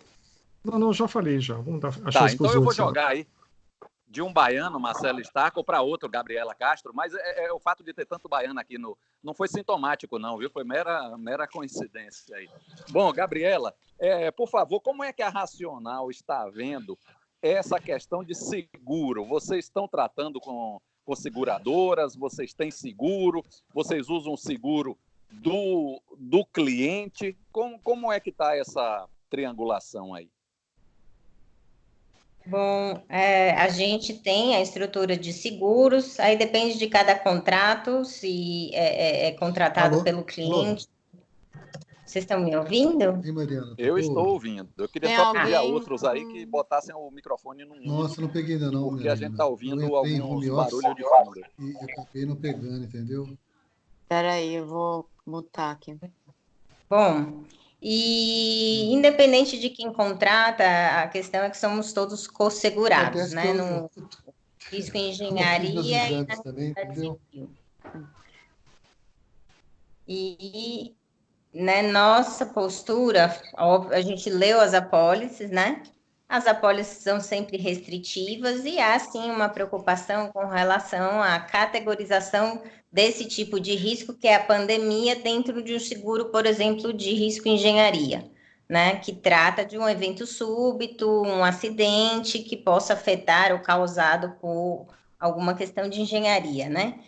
Não, já falei já. Vamos dar a chance então eu vou jogar aí de um baiano, Marcelo Starco, para outro, Gabriela Castro, mas o fato de ter tanto baiano aqui não foi sintomático não, viu? Foi mera coincidência aí. Bom, Gabriela, por favor, como é que a Racional está vendo essa questão de seguro? Vocês estão tratando com seguradoras? Vocês têm seguro? Vocês usam seguro do cliente? Como é que está essa triangulação aí? Bom, a gente tem a estrutura de seguros, aí depende de cada contrato, se é contratado pelo cliente. Vocês estão me ouvindo? Eu estou ouvindo. Eu queria só pedir a outros aí que botassem o microfone no mudo. Nossa, não peguei ainda não. Porque a gente está ouvindo alguns barulhos de fundo. E eu acabei não pegando, entendeu? Espera aí, eu vou mutar aqui. Bom... E, independente de quem contrata, a questão é que somos todos co-segurados, né? No risco em engenharia e na também, entendeu? E né, nossa postura, a gente leu as apólices, né? As apólices são sempre restritivas e há, sim, uma preocupação com relação à categorização desse tipo de risco, que é a pandemia, dentro de um seguro, por exemplo, de risco engenharia, né? Que trata de um evento súbito, um acidente que possa afetar ou causado por alguma questão de engenharia, né?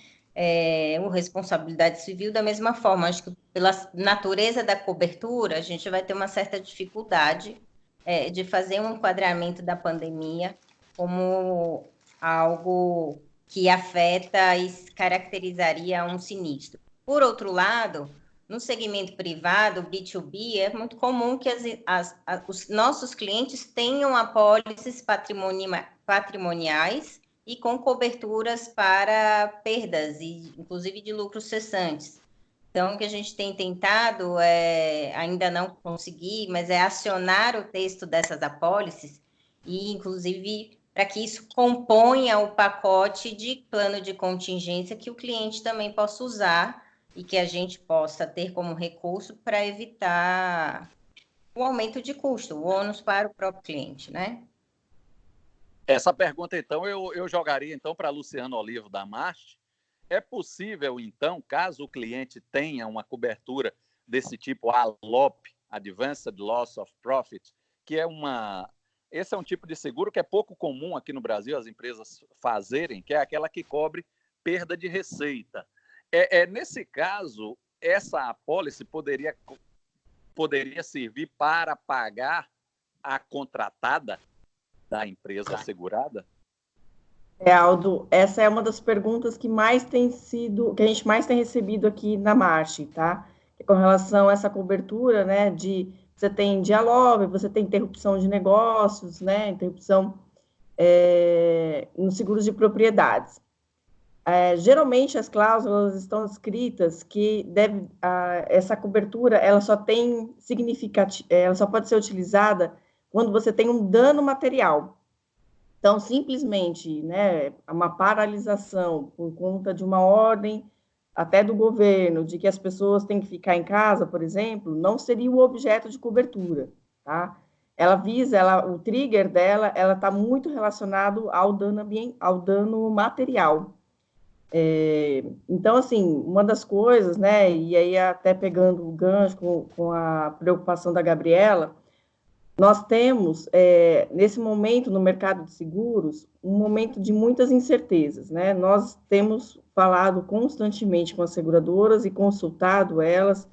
O responsabilidade civil da mesma forma. Acho que pela natureza da cobertura, a gente vai ter uma certa dificuldade de fazer um enquadramento da pandemia como algo que afeta e caracterizaria um sinistro. Por outro lado, no segmento privado, B2B, é muito comum que os nossos clientes tenham apólices patrimoniais e com coberturas para perdas, e inclusive de lucros cessantes. Então, o que a gente tem tentado, ainda não consegui, mas é acionar o texto dessas apólices e, inclusive, para que isso componha o pacote de plano de contingência que o cliente também possa usar e que a gente possa ter como recurso para evitar o aumento de custo, o ônus para o próprio cliente, né? Essa pergunta, então, eu jogaria então para Luciano Olivo da March. É possível, então, caso o cliente tenha uma cobertura desse tipo ALOP, Advanced Loss of Profit, que esse é um tipo de seguro que é pouco comum aqui no Brasil as empresas fazerem, que é aquela que cobre perda de receita. Nesse caso, essa apólice poderia servir para pagar a contratada da empresa assegurada? Aldo, essa é uma das perguntas que a gente mais tem recebido aqui na March, tá? Com relação a essa cobertura, né, você tem diálogo, você tem interrupção de negócios, né, interrupção nos seguros de propriedades. Geralmente as cláusulas estão escritas que essa cobertura ela só pode ser utilizada quando você tem um dano material. Então, simplesmente, né, uma paralisação por conta de uma ordem até do governo, de que as pessoas têm que ficar em casa, por exemplo, não seria o objeto de cobertura, tá? O trigger dela, ela está muito relacionado ao dano material. Então, assim, uma das coisas, né, e aí até pegando o gancho com a preocupação da Gabriela, nós temos, nesse momento, no mercado de seguros, um momento de muitas incertezas, né? Nós temos falado constantemente com as seguradoras e consultado elas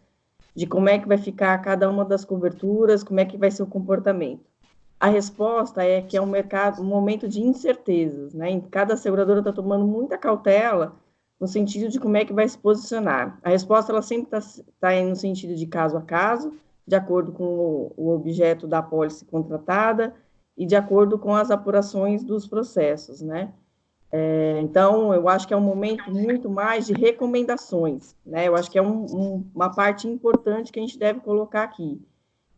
de como é que vai ficar cada uma das coberturas, como é que vai ser o comportamento. A resposta é que é um momento de incertezas, né? Cada seguradora está tomando muita cautela no sentido de como é que vai se posicionar. A resposta, ela sempre está no sentido de caso a caso, de acordo com o objeto da apólice contratada e de acordo com as apurações dos processos, né? Então, eu acho que é um momento muito mais de recomendações, né? Eu acho que é uma parte importante que a gente deve colocar aqui.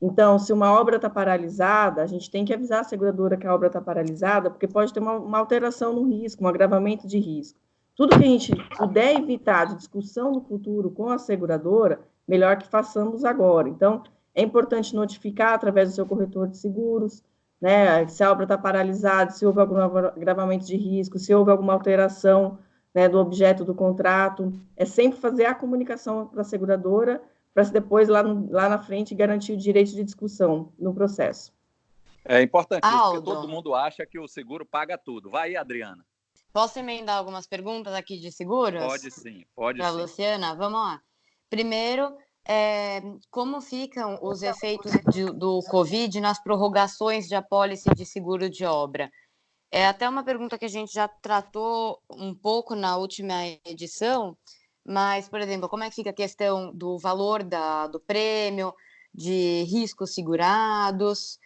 Então, se uma obra está paralisada, a gente tem que avisar a seguradora que a obra está paralisada, porque pode ter uma alteração no risco, um agravamento de risco. Tudo que a gente puder evitar de discussão no futuro com a seguradora, melhor que façamos agora. Então, é importante notificar através do seu corretor de seguros, né, se a obra está paralisada, se houve algum agravamento de risco, se houve alguma alteração, né, do objeto do contrato. É sempre fazer a comunicação para a seguradora, para depois, lá na frente, garantir o direito de discussão no processo. É importante isso, porque todo mundo acha que o seguro paga tudo. Vai aí, Adriana. Posso emendar algumas perguntas aqui de seguros? Pode sim, pode sim. Para a Luciana, vamos lá. Primeiro, como ficam os efeitos do Covid nas prorrogações de apólice de seguro de obra? É até uma pergunta que a gente já tratou um pouco na última edição, mas, por exemplo, como é que fica a questão do valor do prêmio, de riscos segurados?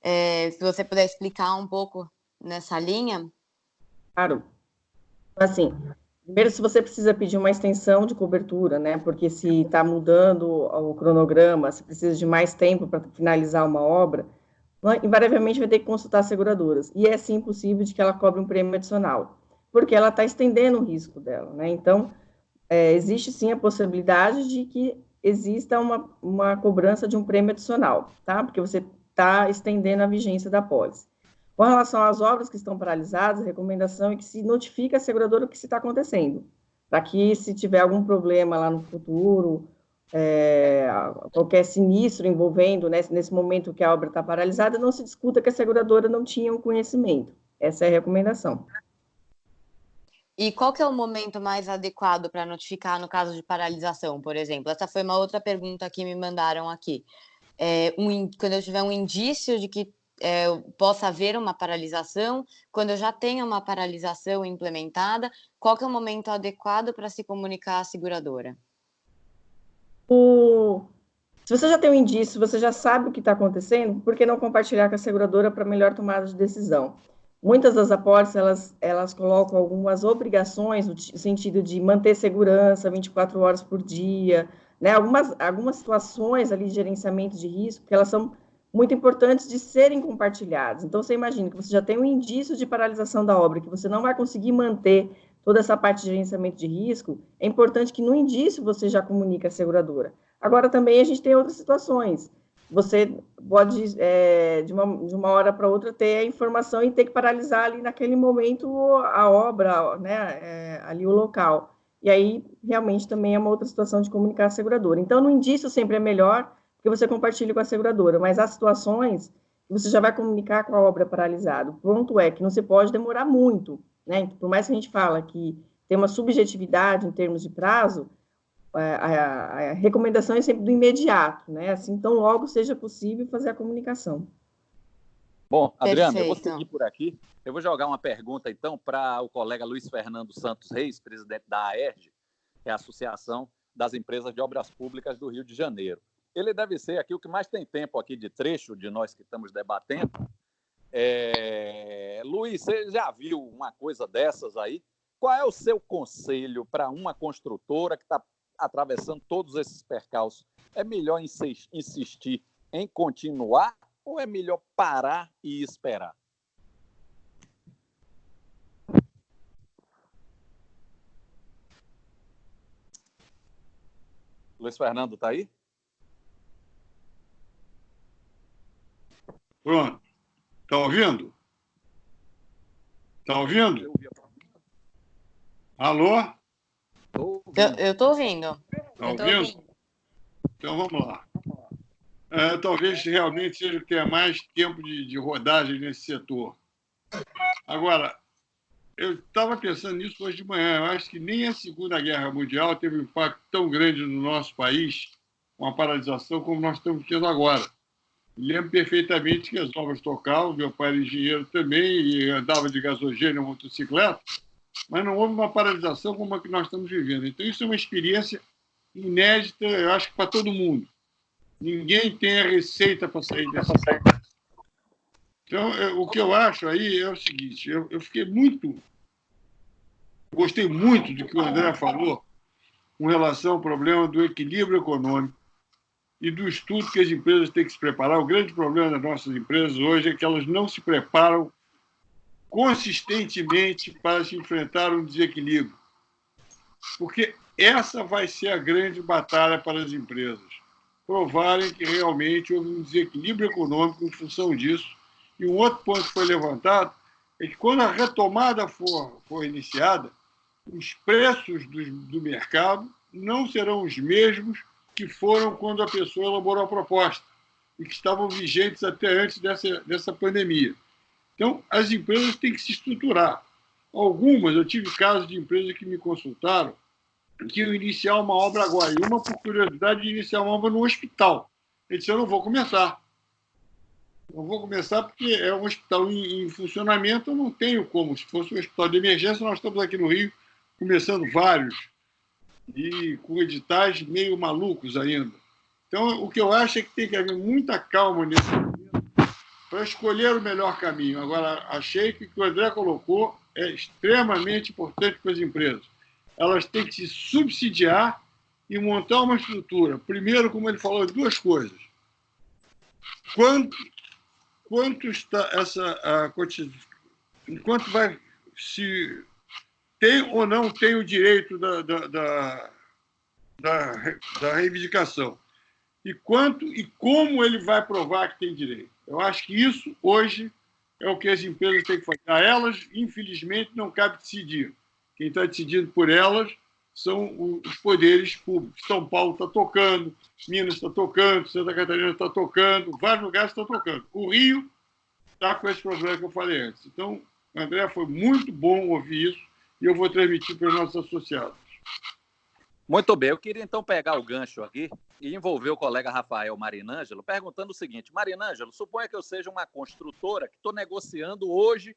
Se você puder explicar um pouco nessa linha. Claro. Assim, primeiro, se você precisa pedir uma extensão de cobertura, né? Porque se está mudando o cronograma, se precisa de mais tempo para finalizar uma obra, invariavelmente vai ter que consultar as seguradoras. E é sim possível de que ela cobre um prêmio adicional, porque ela está estendendo o risco dela, né? Então, existe sim a possibilidade de que exista uma cobrança de um prêmio adicional, tá? Porque você está estendendo a vigência da apólice. Com relação às obras que estão paralisadas, a recomendação é que se notifique a seguradora o que está acontecendo, para que, se tiver algum problema lá no futuro, qualquer sinistro envolvendo, né, nesse momento que a obra está paralisada, não se discuta que a seguradora não tinha o conhecimento. Essa é a recomendação. E qual que é o momento mais adequado para notificar no caso de paralisação, por exemplo? Essa foi uma outra pergunta que me mandaram aqui. Quando eu tiver um indício de que possa haver uma paralisação, quando eu já tenho uma paralisação implementada, qual que é o momento adequado para se comunicar à seguradora? Se você já tem um indício, você já sabe o que está acontecendo, por que não compartilhar com a seguradora para melhor tomada de decisão? Muitas das apólices, elas colocam algumas obrigações, no sentido de manter segurança 24 horas por dia, né? Algumas situações ali de gerenciamento de risco, que elas são muito importantes de serem compartilhadas. Então, você imagina que você já tem um indício de paralisação da obra, que você não vai conseguir manter toda essa parte de gerenciamento de risco, é importante que no indício você já comunique à seguradora. Agora, também, a gente tem outras situações. Você pode, de uma hora para outra, ter a informação e ter que paralisar ali naquele momento a obra, né, ali o local. E aí, realmente, também é uma outra situação de comunicar à seguradora. Então, no indício sempre é melhor, porque você compartilha com a seguradora, mas há situações que você já vai comunicar com a obra paralisada. O ponto é que não se pode demorar muito, né? Por mais que a gente fala que tem uma subjetividade em termos de prazo, a recomendação é sempre do imediato, né? Assim, tão logo seja possível fazer a comunicação. Bom, Adriana, eu vou seguir por aqui. Eu vou jogar uma pergunta, então, para o colega Luiz Fernando Santos Reis, presidente da AERJ, que é a Associação das Empresas de Obras Públicas do Rio de Janeiro. Ele deve ser aqui o que mais tem tempo aqui de trecho de nós que estamos debatendo. Luiz, você já viu uma coisa dessas aí? Qual é o seu conselho para uma construtora que está atravessando todos esses percalços? É melhor insistir em continuar ou é melhor parar e esperar? Luiz Fernando está aí? Pronto. Está ouvindo? Está ouvindo? Alô? Eu estou ouvindo. Está ouvindo? Então, vamos lá. Talvez realmente seja o que tenha mais tempo de rodagem nesse setor. Agora, eu estava pensando nisso hoje de manhã. Eu acho que nem a Segunda Guerra Mundial teve um impacto tão grande no nosso país, uma paralisação como nós estamos tendo agora. Lembro perfeitamente que as obras tocavam, meu pai era engenheiro também e andava de gasogênio ou motocicleta, mas não houve uma paralisação como a que nós estamos vivendo. Então, isso é uma experiência inédita, eu acho que para todo mundo. Ninguém tem a receita para sair dessa situação. Então, o que eu acho aí é o seguinte, eu gostei muito do que o André falou com relação ao problema do equilíbrio econômico e do estudo que as empresas têm que se preparar. O grande problema das nossas empresas hoje é que elas não se preparam consistentemente para se enfrentar um desequilíbrio. Porque essa vai ser a grande batalha para as empresas. Provarem que realmente houve um desequilíbrio econômico em função disso. E um outro ponto que foi levantado é que quando a retomada for iniciada, os preços do mercado não serão os mesmos que foram quando a pessoa elaborou a proposta e que estavam vigentes até antes dessa pandemia. Então, as empresas têm que se estruturar. Algumas, eu tive casos de empresas que me consultaram que iam iniciar uma obra agora, e uma, por curiosidade, de iniciar uma obra no hospital. Ele disse, eu não vou começar. Não vou começar porque é um hospital em funcionamento, eu não tenho como. Se fosse um hospital de emergência, nós estamos aqui no Rio começando vários, e com editais meio malucos ainda. Então, o que eu acho é que tem que haver muita calma nesse momento para escolher o melhor caminho. Agora, achei que o que o André colocou é extremamente importante para as empresas. Elas têm que se subsidiar e montar uma estrutura. Primeiro, como ele falou, duas coisas. Quanto está essa quantidade? Enquanto vai se tem ou não tem o direito da reivindicação. E quanto e como ele vai provar que tem direito. Eu acho que isso, hoje, é o que as empresas têm que fazer. A elas, infelizmente, não cabe decidir. Quem está decidindo por elas são os poderes públicos. São Paulo está tocando, Minas está tocando, Santa Catarina está tocando, vários lugares estão tocando. O Rio está com esse problema que eu falei antes. Então, André, foi muito bom ouvir isso e eu vou transmitir para os nossos associados. Muito bem, eu queria então pegar o gancho aqui e envolver o colega Rafael Marinângelo perguntando o seguinte: Marinângelo, suponha que eu seja uma construtora que estou negociando hoje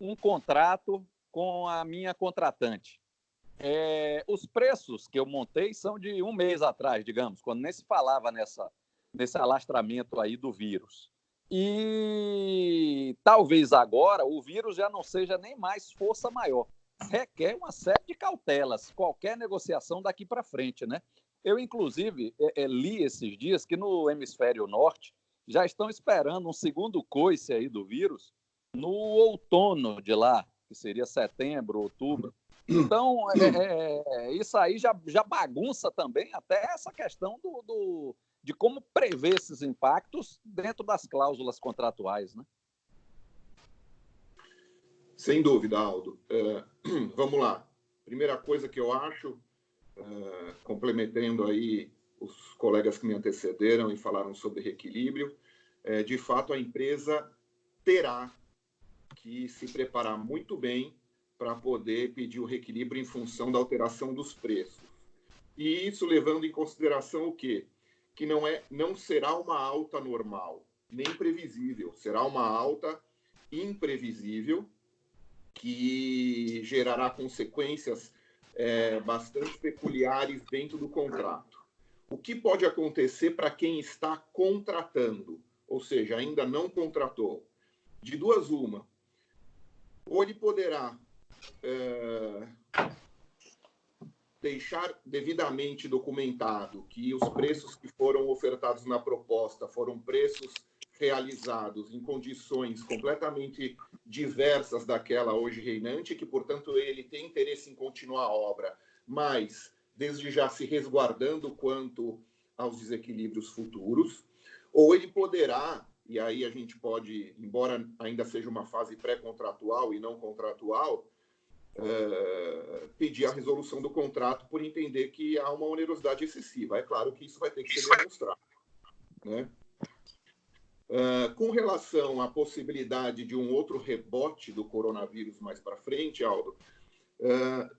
um contrato com a minha contratante. Os preços que eu montei são de um mês atrás, digamos, quando nem se falava nesse alastramento aí do vírus. E talvez agora o vírus já não seja nem mais força maior. Requer uma série de cautelas, qualquer negociação daqui para frente, né? Eu, inclusive, li esses dias que no hemisfério norte já estão esperando um segundo coice aí do vírus no outono de lá, que seria setembro, outubro. Então, isso aí já bagunça também até essa questão de como prever esses impactos dentro das cláusulas contratuais, né? Sem dúvida, Aldo. Vamos lá. Primeira coisa que eu acho, complementando aí os colegas que me antecederam e falaram sobre reequilíbrio, de fato a empresa terá que se preparar muito bem para poder pedir o reequilíbrio em função da alteração dos preços. E isso levando em consideração o quê? Que não será uma alta normal, nem previsível, será uma alta imprevisível, que gerará consequências bastante peculiares dentro do contrato. O que pode acontecer para quem está contratando, ou seja, ainda não contratou? De duas uma. Ou ele poderá deixar devidamente documentado que os preços que foram ofertados na proposta foram preços realizados em condições completamente diversas daquela hoje reinante, que, portanto, ele tem interesse em continuar a obra, mas, desde já, se resguardando quanto aos desequilíbrios futuros, ou ele poderá, e aí a gente pode, embora ainda seja uma fase pré-contratual e não contratual, pedir a resolução do contrato por entender que há uma onerosidade excessiva. É claro que isso vai ter que ser demonstrado, né? Com relação à possibilidade de um outro rebote do coronavírus mais para frente, Aldo,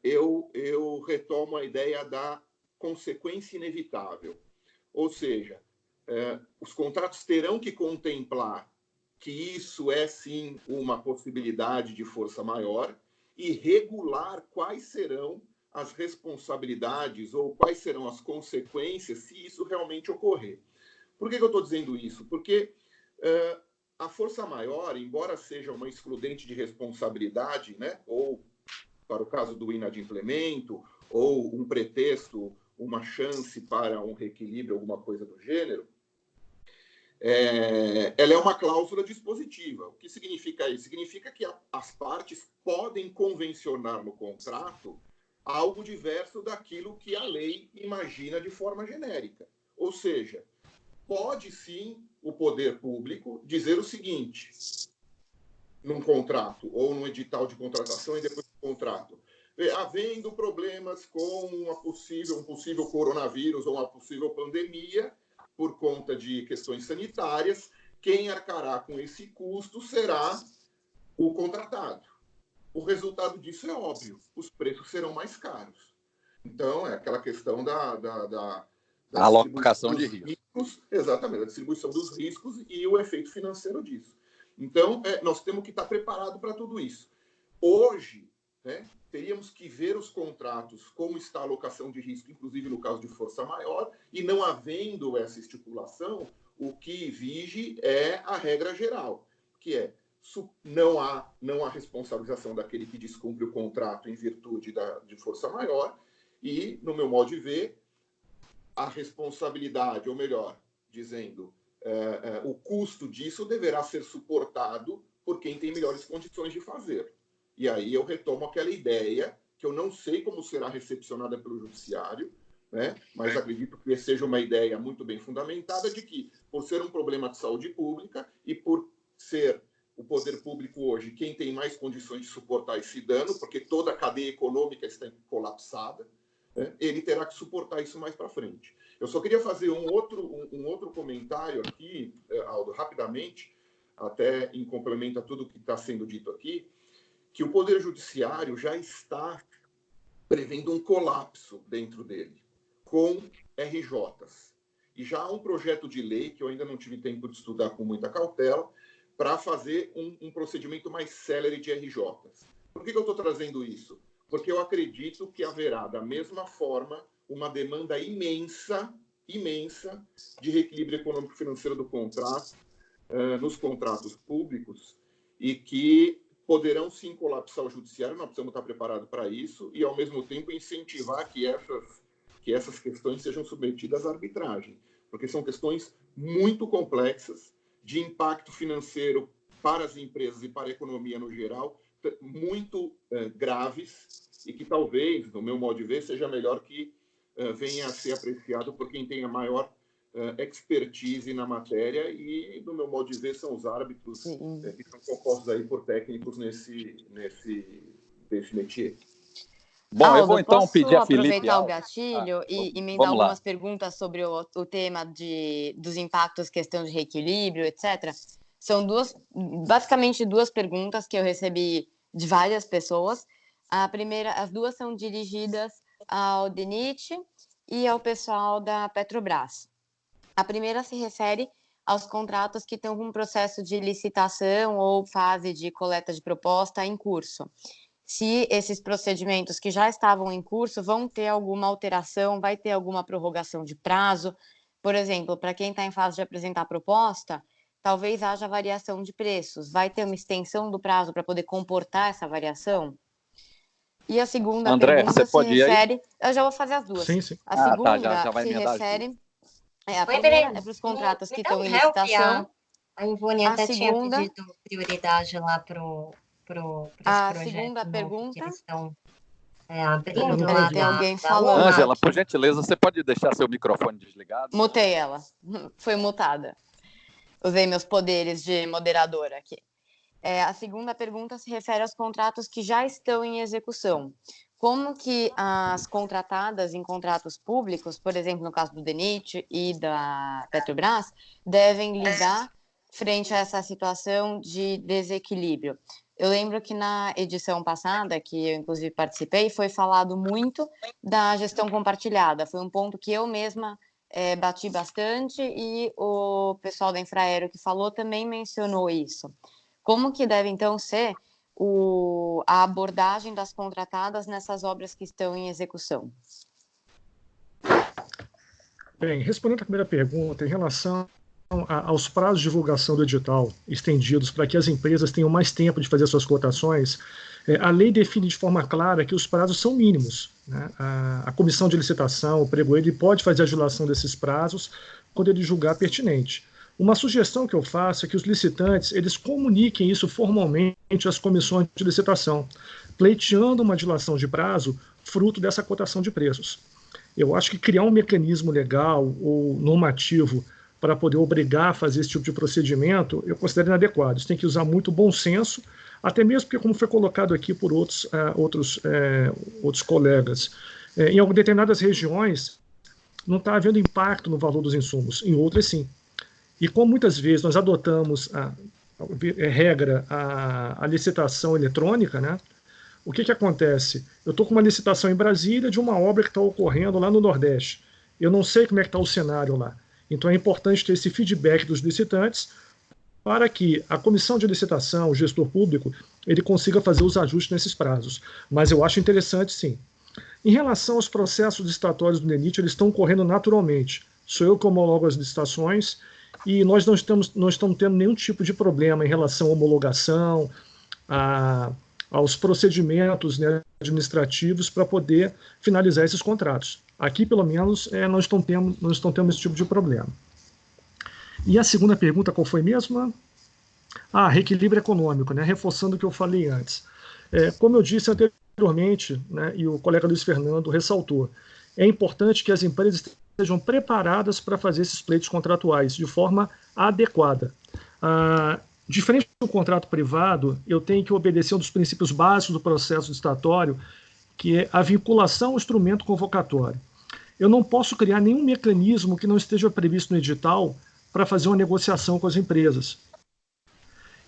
eu retomo a ideia da consequência inevitável. Ou seja, os contratos terão que contemplar que isso é, sim, uma possibilidade de força maior e regular quais serão as responsabilidades ou quais serão as consequências se isso realmente ocorrer. Por que eu estou dizendo isso? Porque a força maior, embora seja uma excludente de responsabilidade, né, ou, para o caso do inadimplemento, ou um pretexto, uma chance para um reequilíbrio, alguma coisa do gênero, ela é uma cláusula dispositiva. O que significa isso? Significa que as partes podem convencionar no contrato algo diverso daquilo que a lei imagina de forma genérica. Ou seja, pode sim o poder público dizer o seguinte, num contrato ou num edital de contratação e depois do contrato: havendo problemas com um possível coronavírus ou uma possível pandemia por conta de questões sanitárias, quem arcará com esse custo será o contratado. O resultado disso é óbvio, os preços serão mais caros. Então, é aquela questão da alocação de riscos. Exatamente, a distribuição dos riscos e o efeito financeiro disso. Então, nós temos que estar preparados para tudo isso. Hoje, né, teríamos que ver os contratos, como está a alocação de risco, inclusive no caso de força maior, e não havendo essa estipulação, o que vige é a regra geral, que é não há responsabilização daquele que descumpre o contrato em virtude de força maior, e, no meu modo de ver, a responsabilidade, ou melhor, dizendo, o custo disso deverá ser suportado por quem tem melhores condições de fazer. E aí eu retomo aquela ideia, que eu não sei como será recepcionada pelo judiciário, né? Mas acredito que seja uma ideia muito bem fundamentada de que, por ser um problema de saúde pública e por ser o poder público hoje quem tem mais condições de suportar esse dano, porque toda a cadeia econômica está colapsada, né? Ele terá que suportar isso mais para frente. Eu só queria fazer um outro comentário aqui, Aldo, rapidamente, até em complemento a tudo que está sendo dito aqui, que o Poder Judiciário já está prevendo um colapso dentro dele, com RJs. E já há um projeto de lei, que eu ainda não tive tempo de estudar com muita cautela, para fazer um procedimento mais célere de RJs. Por que eu estou trazendo isso? Porque eu acredito que haverá, da mesma forma, uma demanda imensa de reequilíbrio econômico-financeiro do contrato, nos contratos públicos, e que poderão sim colapsar o judiciário. Nós precisamos estar preparados para isso e, ao mesmo tempo, incentivar que essas questões sejam submetidas à arbitragem, porque são questões muito complexas, de impacto financeiro para as empresas e para a economia no geral, muito graves, e que talvez, no meu modo de ver, seja melhor que venha a ser apreciado por quem tem a maior expertise na matéria, e, no meu modo de ver, são os árbitros que são compostos aí por técnicos nesse métier. Bom, Aldo, eu vou então pedir a Felipe... aproveitar o gatilho e emendar algumas perguntas sobre o tema dos impactos, questão de reequilíbrio, etc. São basicamente duas perguntas que eu recebi de várias pessoas. As duas são dirigidas ao DENIT e ao pessoal da Petrobras. A primeira se refere aos contratos que estão com processo de licitação ou fase de coleta de proposta em curso. Se esses procedimentos que já estavam em curso vão ter alguma alteração, vai ter alguma prorrogação de prazo. Por exemplo, para quem está em fase de apresentar proposta, talvez haja variação de preços. Vai ter uma extensão do prazo para poder comportar essa variação? E a segunda pergunta se refere... Eu já vou fazer as duas. Sim, sim. A segunda se refere... A primeira é para os contratos que estão em licitação. A Ivone até tinha pedido prioridade lá para a segunda pergunta que eles estão abrindo lá. Tem alguém falando. Ângela, por gentileza, você pode deixar seu microfone desligado? Mutei ela. Foi mutada. Usei meus poderes de moderadora aqui. A segunda pergunta se refere aos contratos que já estão em execução. Como que as contratadas em contratos públicos, por exemplo, no caso do DENIT e da Petrobras, devem lidar frente a essa situação de desequilíbrio? Eu lembro que na edição passada, que eu inclusive participei, foi falado muito da gestão compartilhada. Foi um ponto que eu mesma bati bastante, e o pessoal da Infraero que falou também mencionou isso. Como que deve, então, ser a abordagem das contratadas nessas obras que estão em execução? Bem, respondendo a primeira pergunta, em relação aos prazos de divulgação do edital estendidos para que as empresas tenham mais tempo de fazer suas cotações, a lei define de forma clara que os prazos são mínimos, né? A comissão de licitação, o pregoeiro, ele pode fazer a dilação desses prazos quando ele julgar pertinente. Uma sugestão que eu faço é que os licitantes eles comuniquem isso formalmente às comissões de licitação, pleiteando uma dilação de prazo fruto dessa cotação de preços. Eu acho que criar um mecanismo legal ou normativo para poder obrigar a fazer esse tipo de procedimento, eu considero inadequado. Isso tem que usar muito bom senso, até mesmo porque, como foi colocado aqui por outros colegas, em determinadas regiões não está havendo impacto no valor dos insumos, em outras sim. E como muitas vezes nós adotamos a licitação eletrônica, né? O que acontece? Eu estou com uma licitação em Brasília de uma obra que está ocorrendo lá no Nordeste. Eu não sei como é que está o cenário lá. Então é importante ter esse feedback dos licitantes para que a comissão de licitação, o gestor público, ele consiga fazer os ajustes nesses prazos. Mas eu acho interessante, sim. Em relação aos processos licitatórios do DENIT, eles estão correndo naturalmente. Sou eu que homologo as licitações e nós não estamos tendo nenhum tipo de problema em relação à homologação, aos procedimentos, né, administrativos para poder finalizar esses contratos. Aqui, pelo menos, não estão tendo esse tipo de problema. E a segunda pergunta, qual foi mesmo? Reequilíbrio econômico, né, reforçando o que eu falei antes. Como eu disse anteriormente, né, e o colega Luiz Fernando ressaltou, é importante que as empresas estejam preparadas para fazer esses pleitos contratuais de forma adequada. Diferente do contrato privado, eu tenho que obedecer um dos princípios básicos do processo licitatório, que é a vinculação ao instrumento convocatório. Eu não posso criar nenhum mecanismo que não esteja previsto no edital para fazer uma negociação com as empresas.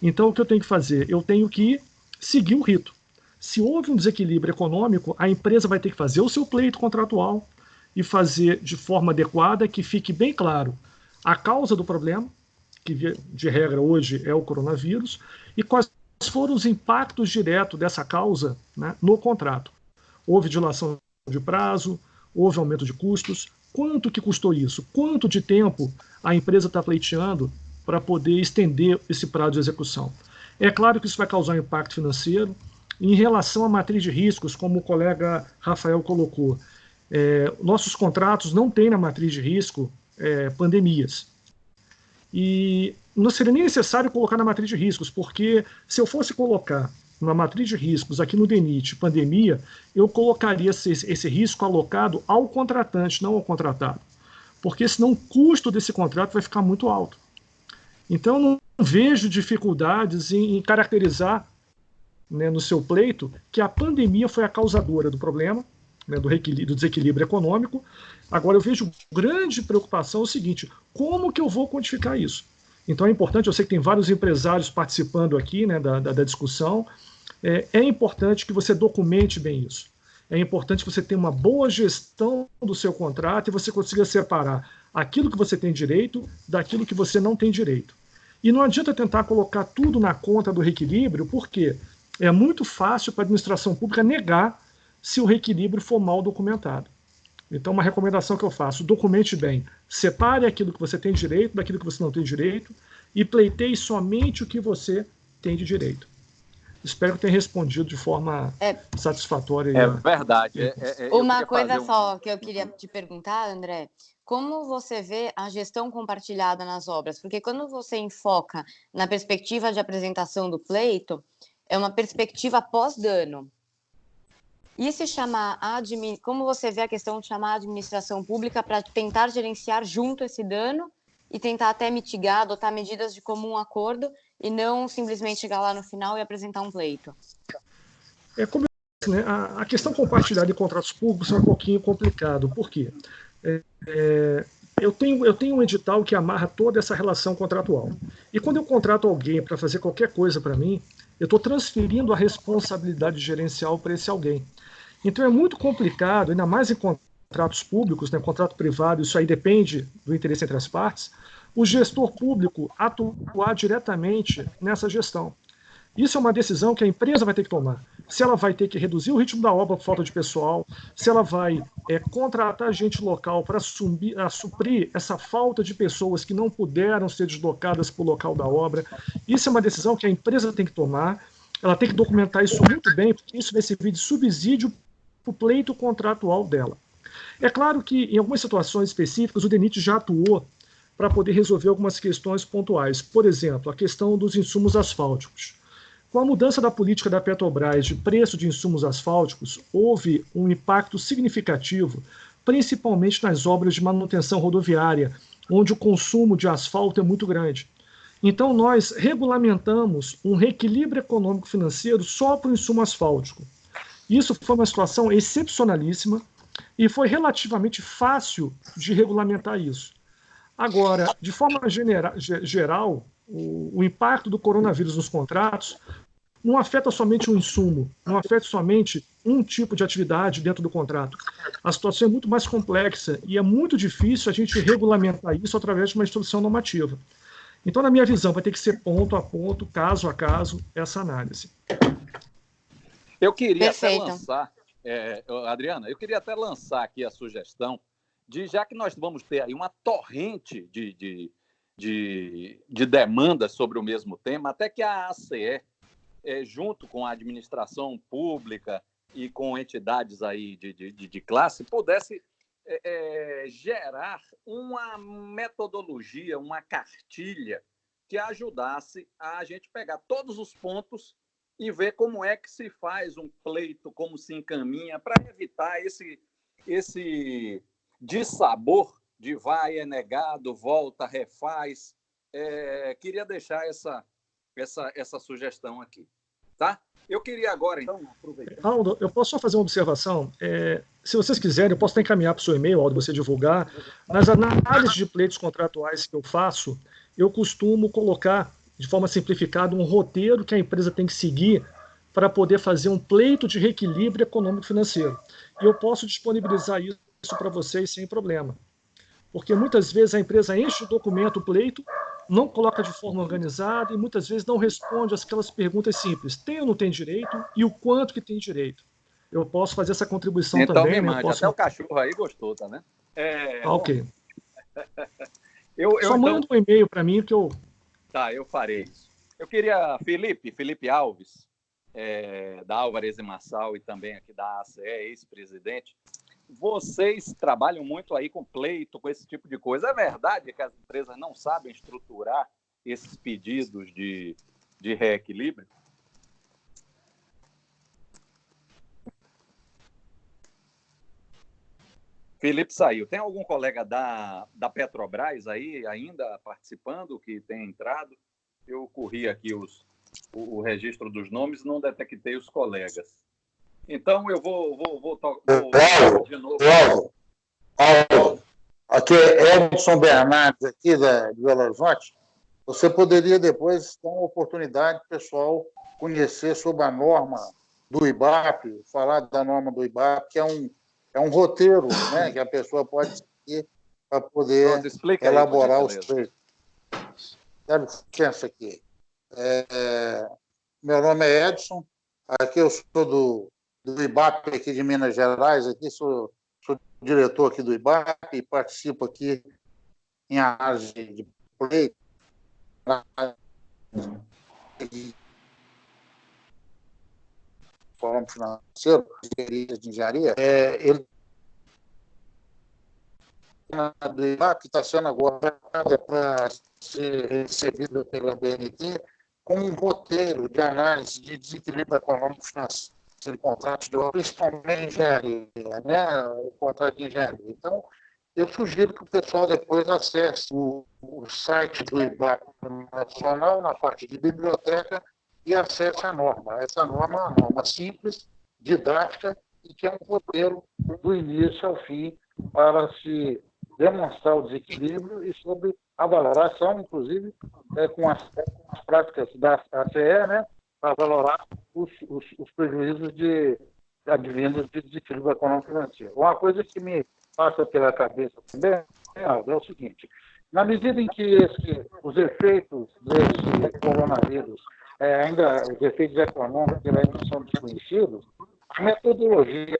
Então, o que eu tenho que fazer? Eu tenho que seguir o rito. Se houve um desequilíbrio econômico, a empresa vai ter que fazer o seu pleito contratual e fazer de forma adequada, que fique bem claro a causa do problema, que de regra hoje é o coronavírus, e quais foram os impactos diretos dessa causa, né, no contrato. Houve dilação de prazo, houve aumento de custos, quanto que custou isso? Quanto de tempo a empresa está pleiteando para poder estender esse prazo de execução? É claro que isso vai causar um impacto financeiro. Em relação à matriz de riscos, como o colega Rafael colocou, nossos contratos não têm na matriz de risco pandemias. E não seria nem necessário colocar na matriz de riscos, porque se eu fosse colocar na matriz de riscos aqui no DENIT pandemia, eu colocaria esse risco alocado ao contratante, não ao contratado. Porque senão o custo desse contrato vai ficar muito alto. Então eu não vejo dificuldades em caracterizar, né, no seu pleito que a pandemia foi a causadora do problema, né, do desequilíbrio econômico. Agora eu vejo grande preocupação o seguinte: como que eu vou quantificar isso? Então é importante, eu sei que tem vários empresários participando aqui, né, da discussão, é importante que você documente bem isso. É importante que você tenha uma boa gestão do seu contrato e você consiga separar aquilo que você tem direito daquilo que você não tem direito. E não adianta tentar colocar tudo na conta do reequilíbrio, porque é muito fácil para a administração pública negar se o reequilíbrio for mal documentado. Então, uma recomendação que eu faço: documente bem, separe aquilo que você tem direito daquilo que você não tem direito e pleiteie somente o que você tem de direito. Espero que tenha respondido de forma satisfatória. É verdade. Uma coisa só que eu queria te perguntar, André: como você vê a gestão compartilhada nas obras? Porque quando você enfoca na perspectiva de apresentação do pleito, é uma perspectiva pós-dano. E se chamar como você vê a questão de chamar a administração pública para tentar gerenciar junto esse dano e tentar até mitigar, adotar medidas de comum acordo e não simplesmente chegar lá no final e apresentar um pleito? Como eu disse, né, a questão compartilhada em contratos públicos é um pouquinho complicado. Por quê? Eu tenho um edital que amarra toda essa relação contratual. E quando eu contrato alguém para fazer qualquer coisa para mim, eu estou transferindo a responsabilidade gerencial para esse alguém. Então é muito complicado, ainda mais em contratos públicos, né, contrato privado, isso aí depende do interesse entre as partes, o gestor público atuar diretamente nessa gestão. Isso é uma decisão que a empresa vai ter que tomar. Se ela vai ter que reduzir o ritmo da obra por falta de pessoal, se ela vai contratar gente local para suprir essa falta de pessoas que não puderam ser deslocadas para o local da obra. Isso é uma decisão que a empresa tem que tomar. Ela tem que documentar isso muito bem, porque isso vai servir de subsídio para o pleito contratual dela. É claro que, em algumas situações específicas, o DENIT já atuou para poder resolver algumas questões pontuais. Por exemplo, a questão dos insumos asfálticos. Com a mudança da política da Petrobras de preço de insumos asfálticos, houve um impacto significativo, principalmente nas obras de manutenção rodoviária, onde o consumo de asfalto é muito grande. Então, nós regulamentamos um reequilíbrio econômico-financeiro só para o insumo asfáltico. Isso foi uma situação excepcionalíssima e foi relativamente fácil de regulamentar isso. Agora, de forma geral, o impacto do coronavírus nos contratos não afeta somente um insumo, não afeta somente um tipo de atividade dentro do contrato. A situação é muito mais complexa e é muito difícil a gente regulamentar isso através de uma instrução normativa. Então, na minha visão, vai ter que ser ponto a ponto, caso a caso, essa análise. Eu queria até lançar, Adriana, eu queria até lançar aqui a sugestão de, já que nós vamos ter aí uma torrente de demandas sobre o mesmo tema, até que a ACE, junto com a administração pública e com entidades aí de classe, pudesse gerar uma metodologia, uma cartilha que ajudasse a gente pegar todos os pontos e ver como é que se faz um pleito, como se encaminha, para evitar esse dissabor de vai, é negado, volta, refaz. Queria deixar essa sugestão aqui, tá? Eu queria agora, então, aproveitar... Aldo, eu posso só fazer uma observação? Se vocês quiserem, eu posso até encaminhar para o seu e-mail, Aldo, você divulgar. Nas análises de pleitos contratuais que eu faço, eu costumo colocar, de forma simplificada, um roteiro que a empresa tem que seguir para poder fazer um pleito de reequilíbrio econômico-financeiro. E eu posso disponibilizar isso para vocês sem problema. Porque muitas vezes a empresa enche o documento, o pleito, não coloca de forma organizada e muitas vezes não responde aquelas perguntas simples. Tem ou não tem direito e o quanto que tem direito? Eu posso fazer essa contribuição então, também. Me mande. Posso... Até o cachorro aí gostou, tá vendo? Ok. Só manda um e-mail para mim que eu... Tá, eu farei isso. Eu queria, Felipe Alves, da Álvares e Marçal e também aqui da ACE, ex-presidente, vocês trabalham muito aí com pleito, com esse tipo de coisa. É verdade que as empresas não sabem estruturar esses pedidos de reequilíbrio? Felipe saiu. Tem algum colega da Petrobras aí ainda participando, que tem entrado? Eu corri aqui o registro dos nomes e não detectei os colegas. Então, eu vou de novo. Aldo, aqui é Edson Bernardes, aqui de Belo Horizonte. Você poderia depois ter uma oportunidade, pessoal, conhecer sobre a norma do IBAP, falar da norma do IBAP, que é um roteiro, né, que a pessoa pode seguir para poder elaborar os pleitos. Dá licença aqui. Meu nome é Edson, aqui eu sou do IBAP aqui de Minas Gerais, aqui sou diretor aqui do IBAP e participo aqui em análise de pleito, fórum financeiro, de engenharia. Ele do IBAP está sendo agora para ser recebido pela BNT com um roteiro de análise de desequilíbrio econômico financeiro de contratos de obra, principalmente engenharia, né? O contrato de engenharia. Então, eu sugiro que o pessoal depois acesse o site do IBAP Nacional, na parte de biblioteca, e acesse a norma. Essa norma é uma norma simples, didática, e que é um roteiro do início ao fim para se demonstrar o desequilíbrio e sobre a valoração, inclusive, com as práticas da ACE, né? Para valorar os prejuízos advindos de desequilíbrio econômico financeiro. Uma coisa que me passa pela cabeça também é o seguinte: na medida em que os efeitos desse coronavírus, os efeitos econômicos ainda são desconhecidos, a metodologia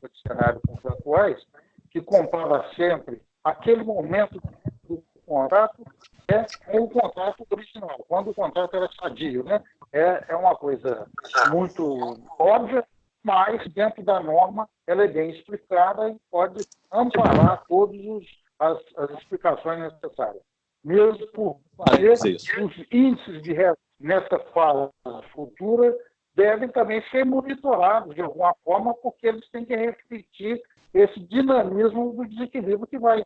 de cenários contratuais, que compara sempre aquele momento do contrato com o contrato original, quando o contrato era sadio, né? É uma coisa muito óbvia, mas dentro da norma ela é bem explicada e pode amparar todas as explicações necessárias. Mesmo porque os índices de nessa fase futura devem também ser monitorados de alguma forma, porque eles têm que refletir esse dinamismo do desequilíbrio que vai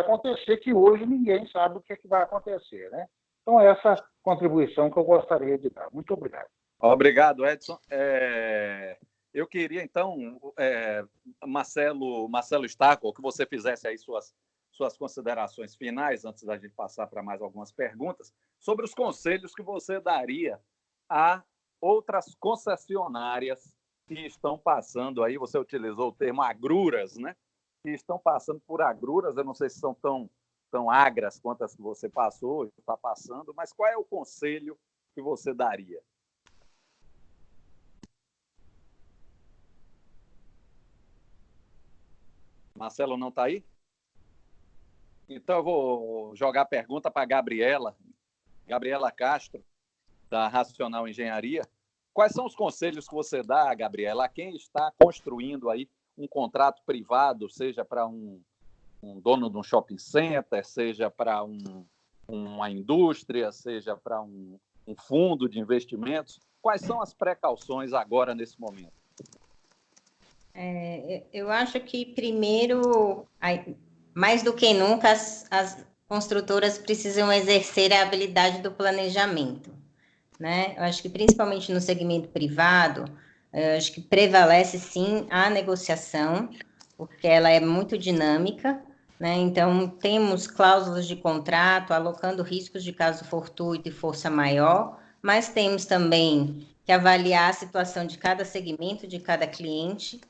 acontecer, que hoje ninguém sabe o que vai acontecer, né? Então, essa contribuição que eu gostaria de dar. Muito obrigado. Obrigado, Edson. Eu queria, então, Marcelo Stackel, que você fizesse aí suas considerações finais, antes da gente passar para mais algumas perguntas, sobre os conselhos que você daria a outras concessionárias que estão passando aí, você utilizou o termo agruras, né? Que estão passando por agruras, eu não sei se são tão agras quanto as que você passou, está passando, mas qual é o conselho que você daria? Marcelo não está aí? Então eu vou jogar a pergunta para a Gabriela Castro, da Racional Engenharia. Quais são os conselhos que você dá, Gabriela, a quem está construindo aí um contrato privado, seja para um dono de um shopping center, seja para uma indústria, seja para um fundo de investimentos? Quais são as precauções agora, nesse momento? Eu acho que, primeiro, mais do que nunca, as construtoras precisam exercer a habilidade do planejamento, né? Eu acho que, principalmente no segmento privado, eu acho que prevalece, sim, a negociação, porque ela é muito dinâmica, né? Então, temos cláusulas de contrato alocando riscos de caso fortuito e força maior, mas temos também que avaliar a situação de cada segmento, de cada cliente,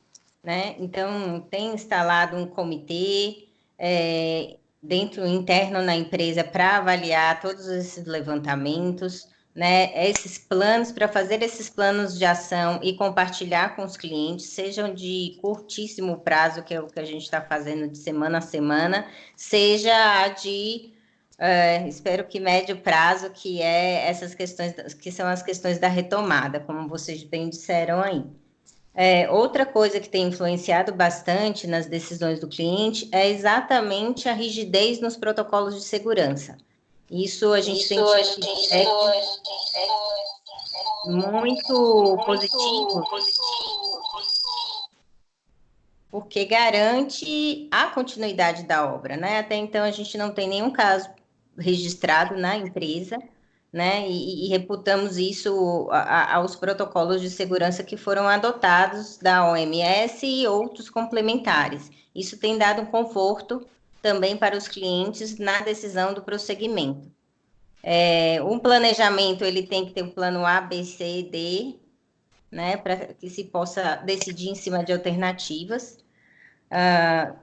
né? Então, tem instalado um comitê interno na empresa para avaliar todos esses levantamentos, né? Esses planos, para fazer esses planos de ação e compartilhar com os clientes, sejam de curtíssimo prazo, que é o que a gente está fazendo de semana a semana, seja de espero que médio prazo, que é essas questões, que são as questões da retomada, como vocês bem disseram aí. Outra coisa que tem influenciado bastante nas decisões do cliente é exatamente a rigidez nos protocolos de segurança. Isso a gente tem muito positivo, porque garante a continuidade da obra, né? Até então a gente não tem nenhum caso registrado na empresa, né? E reputamos isso aos protocolos de segurança que foram adotados da OMS e outros complementares. Isso tem dado um conforto também para os clientes na decisão do prosseguimento. Um planejamento, ele tem que ter um plano A, B, C, D, né? Para que se possa decidir em cima de alternativas.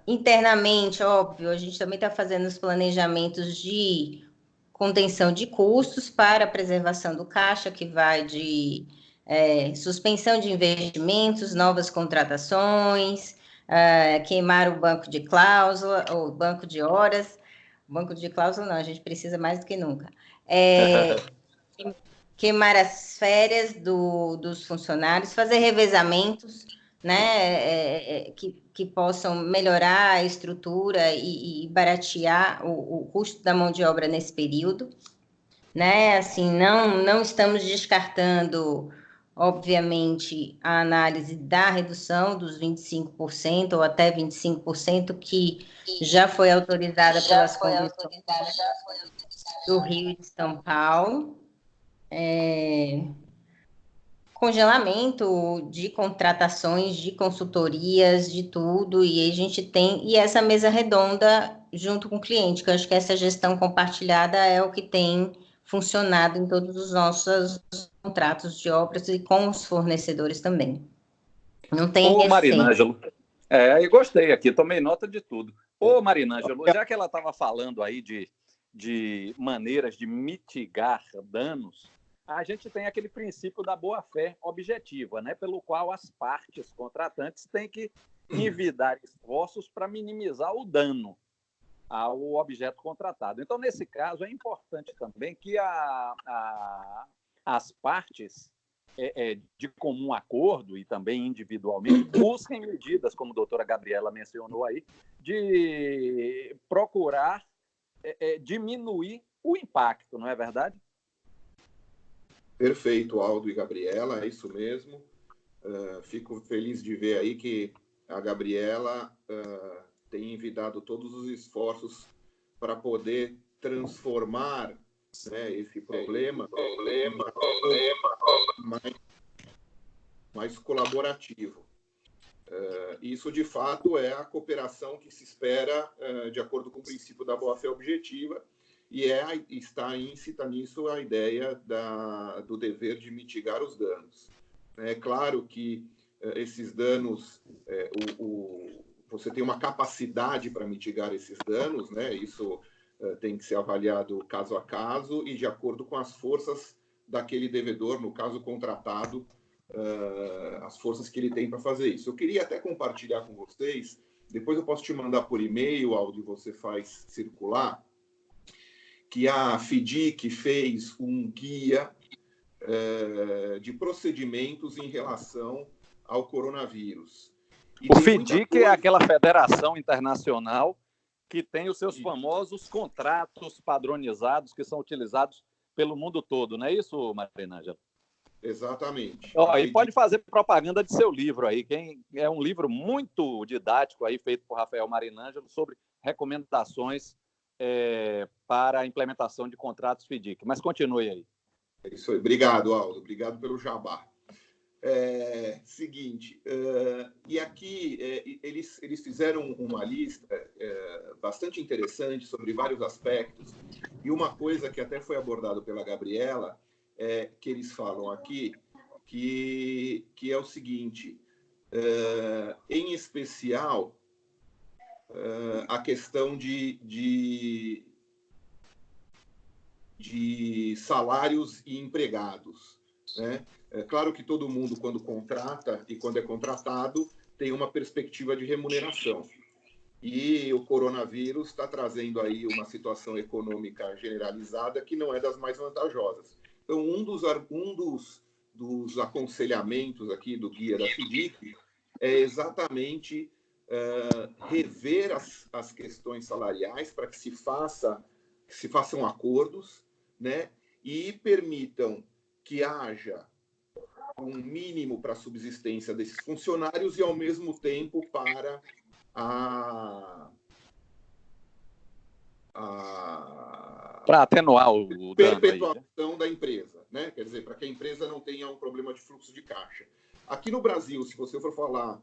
Internamente, óbvio, a gente também está fazendo os planejamentos de contenção de custos para a preservação do caixa, que vai de suspensão de investimentos, novas contratações, queimar o banco de cláusula, ou banco de horas. Banco de cláusula não, a gente precisa mais do que nunca. Queimar as férias dos funcionários, fazer revezamentos, né, que possam melhorar a estrutura e baratear o custo da mão de obra nesse período, né? Assim, não estamos descartando, obviamente, a análise da redução dos 25% ou até 25%, que já foi autorizada pelas condições do Rio e de São Paulo. Congelamento de contratações, de consultorias, de tudo, e a gente tem, e essa mesa redonda junto com o cliente, que eu acho que essa gestão compartilhada é o que tem funcionado em todos os nossos contratos de obras e com os fornecedores também. Não tem Ô, Marinângelo, eu gostei aqui, tomei nota de tudo. Ô, Marinângelo, já que ela estava falando aí de maneiras de mitigar danos, a gente tem aquele princípio da boa-fé objetiva, né, pelo qual as partes contratantes têm que envidar esforços para minimizar o dano ao objeto contratado. Então, nesse caso, é importante também que as partes, de comum acordo e também individualmente, busquem medidas, como a doutora Gabriela mencionou aí, de procurar diminuir o impacto, não é verdade? Perfeito, Aldo e Gabriela, é isso mesmo. Fico feliz de ver aí que a Gabriela tem envidado todos os esforços para poder transformar, né, esse problema mais colaborativo. Isso, de fato, é a cooperação que se espera de acordo com o princípio da boa-fé objetiva, e está íncita nisso a ideia do dever de mitigar os danos. É claro que esses danos, você tem uma capacidade para mitigar esses danos, né? Isso tem que ser avaliado caso a caso e de acordo com as forças daquele devedor, no caso contratado, as forças que ele tem para fazer isso. Eu queria até compartilhar com vocês, depois eu posso te mandar por e-mail, Aldo, você faz circular, que a FIDIC fez um guia de procedimentos em relação ao coronavírus. O FIDIC é aquela federação internacional que tem os seus famosos contratos padronizados que são utilizados pelo mundo todo, não é isso, Marinângelo? Exatamente. Ó, e pode fazer propaganda de seu livro aí. É um livro muito didático aí, feito por Rafael Marinângelo, sobre recomendações para a implementação de contratos FDIC. Mas continue aí. É isso aí. Obrigado, Aldo. Obrigado pelo jabá. Seguinte, e aqui eles fizeram uma lista bastante interessante sobre vários aspectos, e uma coisa que até foi abordado pela Gabriela, que eles falam aqui, que é o seguinte, em especial, a questão de salários e empregados, né? É claro que todo mundo, quando contrata e quando é contratado, tem uma perspectiva de remuneração. E o coronavírus está trazendo aí uma situação econômica generalizada que não é das mais vantajosas. Então, um dos aconselhamentos aqui do guia da FDIC é exatamente rever as questões salariais para que se façam acordos, né, e permitam que haja um mínimo para a subsistência desses funcionários e, ao mesmo tempo, para para atenuar o perpetuação da empresa, né? Quer dizer, para que a empresa não tenha um problema de fluxo de caixa. Aqui no Brasil, se você for falar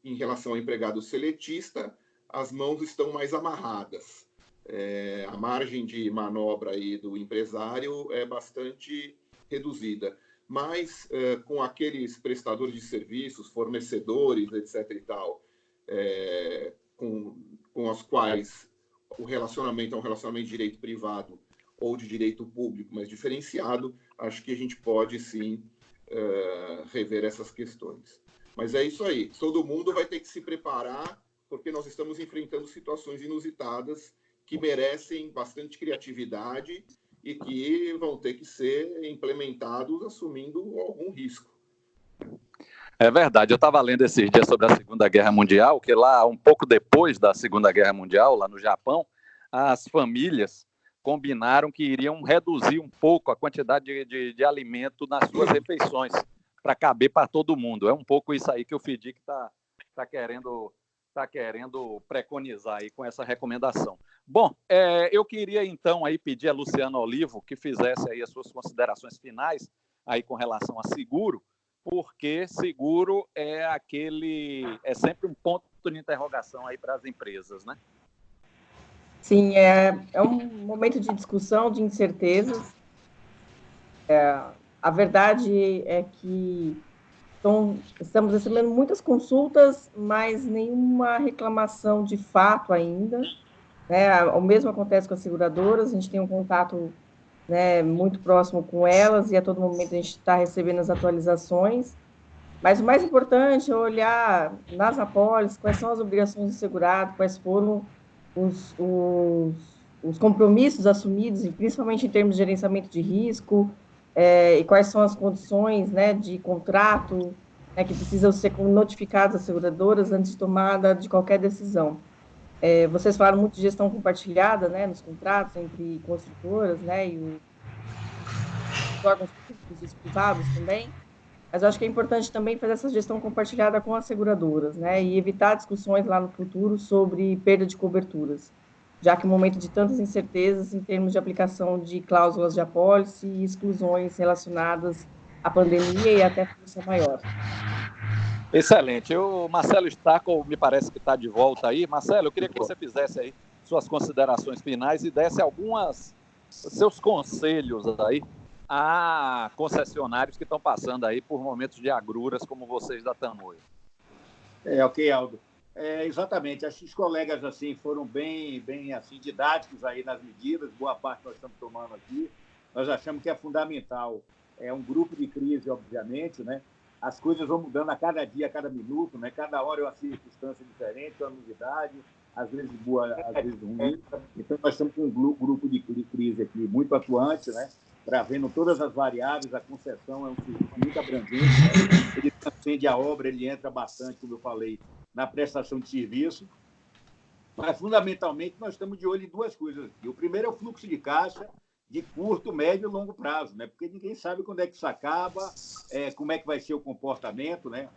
em relação ao empregado seletista, as mãos estão mais amarradas. A margem de manobra aí do empresário é bastante reduzida. Mas com aqueles prestadores de serviços, fornecedores, etc. e tal, com os quais o relacionamento é um relacionamento de direito privado ou de direito público, mas diferenciado, acho que a gente pode, sim, rever essas questões. Mas é isso aí. Todo mundo vai ter que se preparar, porque nós estamos enfrentando situações inusitadas que merecem bastante criatividade e que vão ter que ser implementados assumindo algum risco. É verdade. Eu estava lendo esses dias sobre a Segunda Guerra Mundial, que lá, um pouco depois da Segunda Guerra Mundial, lá no Japão, as famílias combinaram que iriam reduzir um pouco a quantidade de alimento nas suas refeições, para caber para todo mundo. É um pouco isso aí que o FDIC está querendo preconizar aí com essa recomendação. Bom, eu queria então aí pedir a Luciana Olivo que fizesse aí as suas considerações finais aí com relação a seguro, porque seguro é sempre um ponto de interrogação aí para as empresas, né? Sim, é um momento de discussão, de incertezas. A verdade é que estamos recebendo muitas consultas, mas nenhuma reclamação de fato ainda, né? O mesmo acontece com as seguradoras, a gente tem um contato, né, muito próximo com elas e a todo momento a gente está recebendo as atualizações, mas o mais importante é olhar nas apólices quais são as obrigações do segurado, quais foram os compromissos assumidos, e principalmente em termos de gerenciamento de risco, e quais são as condições, né, de contrato, né, que precisam ser notificadas às seguradoras antes de tomada de qualquer decisão. Vocês falaram muito de gestão compartilhada, né, nos contratos entre construtoras, né, e os órgãos públicos e os privados também, mas eu acho que é importante também fazer essa gestão compartilhada com as seguradoras, né, e evitar discussões lá no futuro sobre perda de coberturas, já que é um momento de tantas incertezas em termos de aplicação de cláusulas de apólice e exclusões relacionadas à pandemia e até força maior. Excelente. O Marcelo Stackel me parece que está de volta aí. Marcelo, eu queria que você fizesse aí suas considerações finais e desse seus conselhos aí a concessionários que estão passando aí por momentos de agruras como vocês da Tamoio. Ok, Aldo. Exatamente. Acho que os colegas assim, foram bem assim, didáticos aí nas medidas, boa parte nós estamos tomando aqui. Nós achamos que é fundamental. É um grupo de crise, obviamente, né? As coisas vão mudando a cada dia, a cada minuto, né? Cada hora é uma circunstância diferente, uma novidade, às vezes boa, às vezes ruim. Então, nós estamos com um grupo de crise aqui muito atuante, né? Para vendo todas as variáveis, a concessão é um serviço muito abrangente, né? Ele transcende a obra, ele entra bastante, como eu falei, na prestação de serviço. Mas, fundamentalmente, nós estamos de olho em duas coisas aqui. O primeiro é o fluxo de caixa de curto, médio e longo prazo, né? Porque ninguém sabe quando é que isso acaba, como é que vai ser o comportamento, né?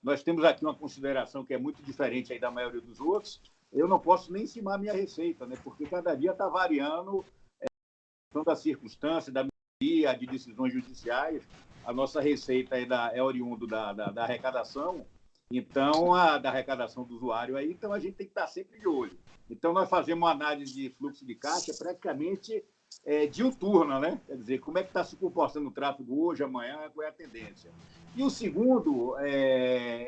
Nós temos aqui uma consideração que é muito diferente aí da maioria dos outros. Eu não posso nem estimar a minha receita, né? Porque cada dia está variando da circunstância, da medida, de decisões judiciais. A nossa receita é oriundo da arrecadação, então, da arrecadação do usuário aí, então a gente tem que estar sempre de olho. Então, nós fazemos uma análise de fluxo de caixa praticamente diuturna, né? Quer dizer, como é que está se comportando o tráfego hoje, amanhã, qual é a tendência. E o segundo,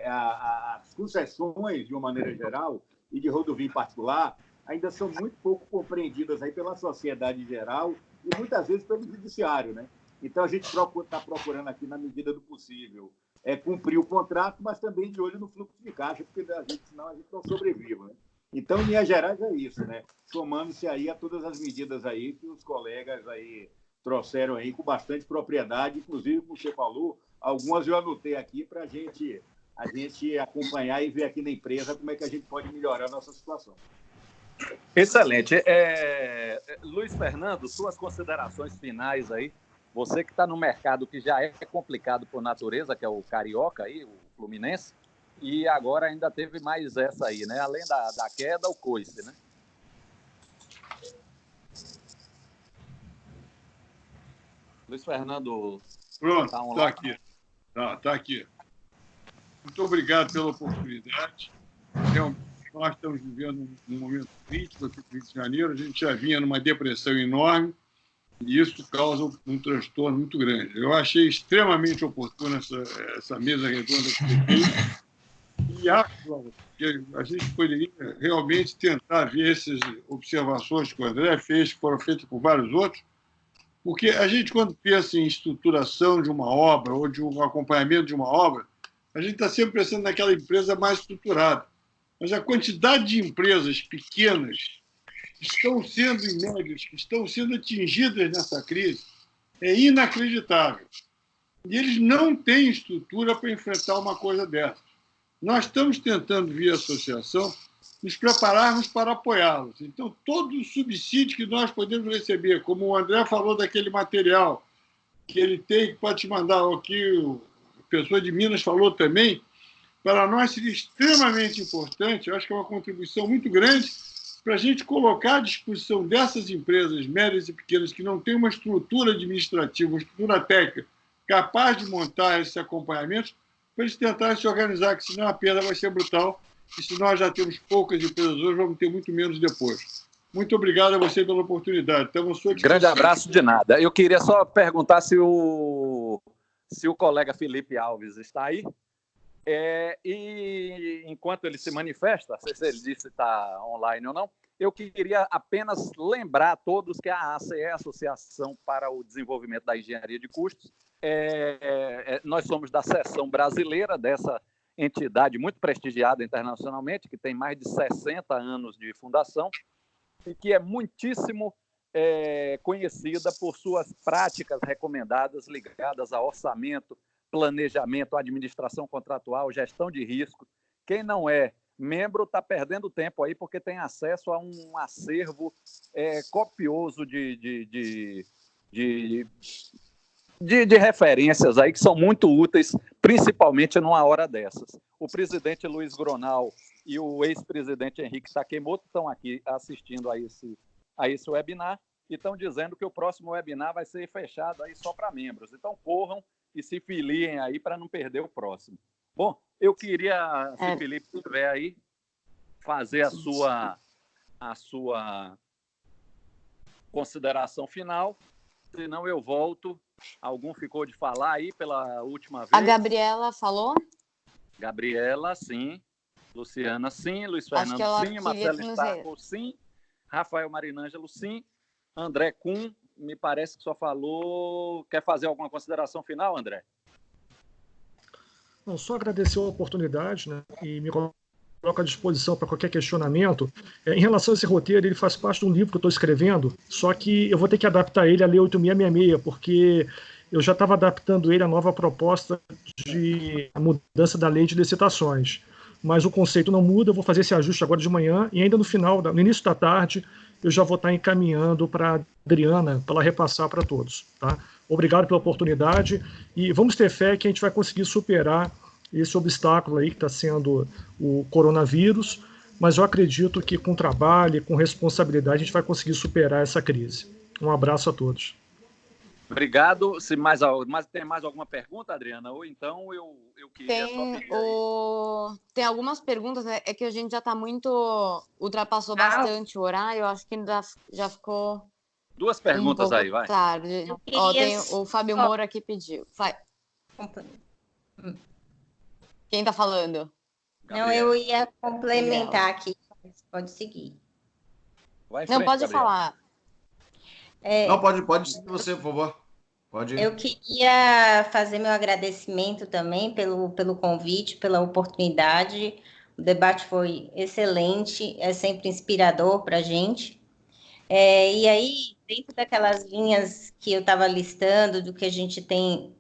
as concessões, de uma maneira geral, e de rodovia em particular, ainda são muito pouco compreendidas aí pela sociedade em geral e muitas vezes pelo judiciário, né? Então, a gente está procurando aqui, na medida do possível, cumprir o contrato, mas também de olho no fluxo de caixa, porque senão a gente não sobrevive, né? Então, em Minas Gerais é isso, né? Somando-se aí a todas as medidas aí que os colegas aí trouxeram aí com bastante propriedade, inclusive, como você falou, algumas eu anotei aqui para a gente acompanhar e ver aqui na empresa como é que a gente pode melhorar a nossa situação. Excelente. Luiz Fernando, suas considerações finais aí. Você que está no mercado que já é complicado por natureza, que é o Carioca, aí, o Fluminense, e agora ainda teve mais essa aí, né? Além da queda, o coice, né? Luiz Fernando... Pronto, está aqui. Tá aqui. Muito obrigado pela oportunidade. Realmente, nós estamos vivendo um momento crítico aqui no Rio de Janeiro. A gente já vinha numa depressão enorme e isso causa um transtorno muito grande. Eu achei extremamente oportuna essa mesa redonda que você fez e acho que a gente poderia realmente tentar ver essas observações que o André fez, que foram feitas por vários outros, porque a gente, quando pensa em estruturação de uma obra ou de um acompanhamento de uma obra, a gente está sempre pensando naquela empresa mais estruturada. Mas a quantidade de empresas pequenas que estão sendo, em médias, que estão sendo atingidas nessa crise é inacreditável. E eles não têm estrutura para enfrentar uma coisa dessa. Nós estamos tentando, via associação, nos prepararmos para apoiá-los. Então, todo o subsídio que nós podemos receber, como o André falou daquele material que ele tem, que pode te mandar, o que a pessoa de Minas falou também, para nós seria extremamente importante, eu acho que é uma contribuição muito grande para a gente colocar à disposição dessas empresas médias e pequenas que não têm uma estrutura administrativa, uma estrutura técnica capaz de montar esse acompanhamento, para eles tentarem se organizar, que senão a perda vai ser brutal, e se nós já temos poucas empresas hoje, vamos ter muito menos depois. Muito obrigado a você pela oportunidade. Estamos à sua disposição. Grande abraço de nada. Eu queria só perguntar se o colega Felipe Alves está aí. E enquanto ele se manifesta, não sei se ele disse se está online ou não, eu queria apenas lembrar a todos que a ACE, Associação para o Desenvolvimento da Engenharia de Custos, nós somos da seção brasileira dessa entidade muito prestigiada internacionalmente, que tem mais de 60 anos de fundação e que é muitíssimo conhecida por suas práticas recomendadas ligadas a orçamento, planejamento, administração contratual, gestão de risco. Quem não é membro está perdendo tempo aí porque tem acesso a um acervo copioso de referências aí que são muito úteis, principalmente numa hora dessas. O presidente Luiz Gronal e o ex-presidente Henrique Takemoto estão aqui assistindo a esse webinar e estão dizendo que o próximo webinar vai ser fechado aí só para membros. Então, corram e se filiem aí para não perder o próximo. Bom, eu queria, se o Felipe estiver aí, fazer a sua consideração final, senão eu volto. Algum ficou de falar aí pela última vez? A Gabriela falou? Gabriela, sim. Luciana, sim. Luiz Fernando, sim. Marcelo Starco, sim. Rafael Marinângelo, sim. André Kuhn, me parece que só falou... Quer fazer alguma consideração final, André? Não, só agradecer a oportunidade, né, e me coloco à disposição para qualquer questionamento. Em relação a esse roteiro, ele faz parte de um livro que eu estou escrevendo, só que eu vou ter que adaptar ele à Lei 8666, porque eu já estava adaptando ele à nova proposta de mudança da lei de licitações. Mas o conceito não muda, eu vou fazer esse ajuste agora de manhã, e ainda no início da tarde, eu já vou estar encaminhando para a Adriana, para ela repassar para todos. Tá? Obrigado pela oportunidade e vamos ter fé que a gente vai conseguir superar esse obstáculo aí que está sendo o coronavírus, mas eu acredito que com trabalho e com responsabilidade a gente vai conseguir superar essa crise. Um abraço a todos. Obrigado. Se tem mais alguma pergunta, Adriana? Ou então eu queria Tem algumas perguntas, né? É que a gente já está ultrapassou bastante o horário, eu acho que já ficou... Duas perguntas aí, vai. Tarde. Tem o Fábio Moura aqui pediu. Vai. Quem está falando? Não, eu ia complementar aqui. Pode seguir. Vai em frente, não, pode Gabriel. falar. Não, pode seguir você, por favor. Pode ir. Eu queria fazer meu agradecimento também pelo convite, pela oportunidade. O debate foi excelente, é sempre inspirador para a gente. E aí, dentro daquelas linhas que eu estava listando, do que a gente tem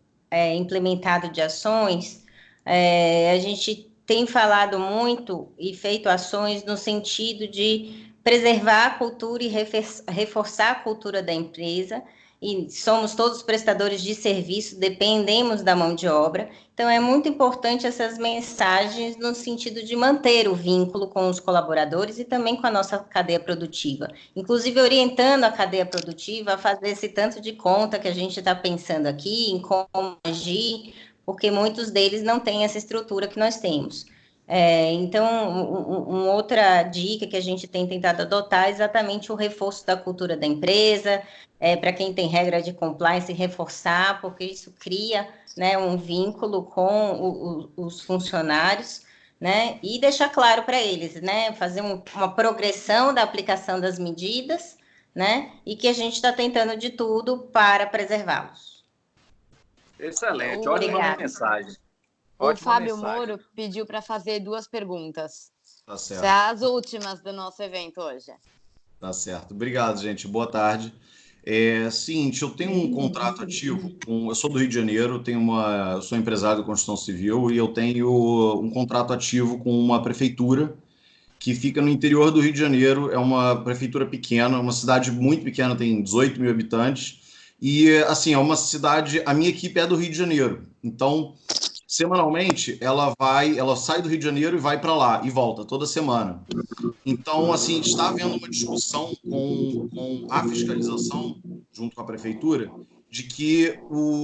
implementado de ações, a gente tem falado muito e feito ações no sentido de preservar a cultura e reforçar a cultura da empresa, e somos todos prestadores de serviço, dependemos da mão de obra, então é muito importante essas mensagens no sentido de manter o vínculo com os colaboradores e também com a nossa cadeia produtiva, inclusive orientando a cadeia produtiva a fazer esse tanto de conta que a gente está pensando aqui, em como agir, porque muitos deles não têm essa estrutura que nós temos. Então, uma outra dica que a gente tem tentado adotar é exatamente o reforço da cultura da empresa, para quem tem regra de compliance, reforçar, porque isso cria, né, um vínculo com os funcionários, né, e deixar claro para eles, né, fazer uma progressão da aplicação das medidas, né, e que a gente está tentando de tudo para preservá-los. Excelente, ótima mensagem. O Fábio Moro pediu para fazer 2 perguntas. Tá certo. São as últimas do nosso evento hoje. Tá certo. Obrigado, gente. Boa tarde. Seguinte, eu tenho um contrato ativo, eu sou do Rio de Janeiro, eu sou empresário de construção civil e eu tenho um contrato ativo com uma prefeitura que fica no interior do Rio de Janeiro, é uma prefeitura pequena, uma cidade muito pequena, tem 18 mil habitantes, e assim, é uma cidade, a minha equipe é do Rio de Janeiro, então semanalmente ela sai do Rio de Janeiro e vai para lá e volta toda semana. Então, assim, está havendo uma discussão com a fiscalização, junto com a prefeitura, de que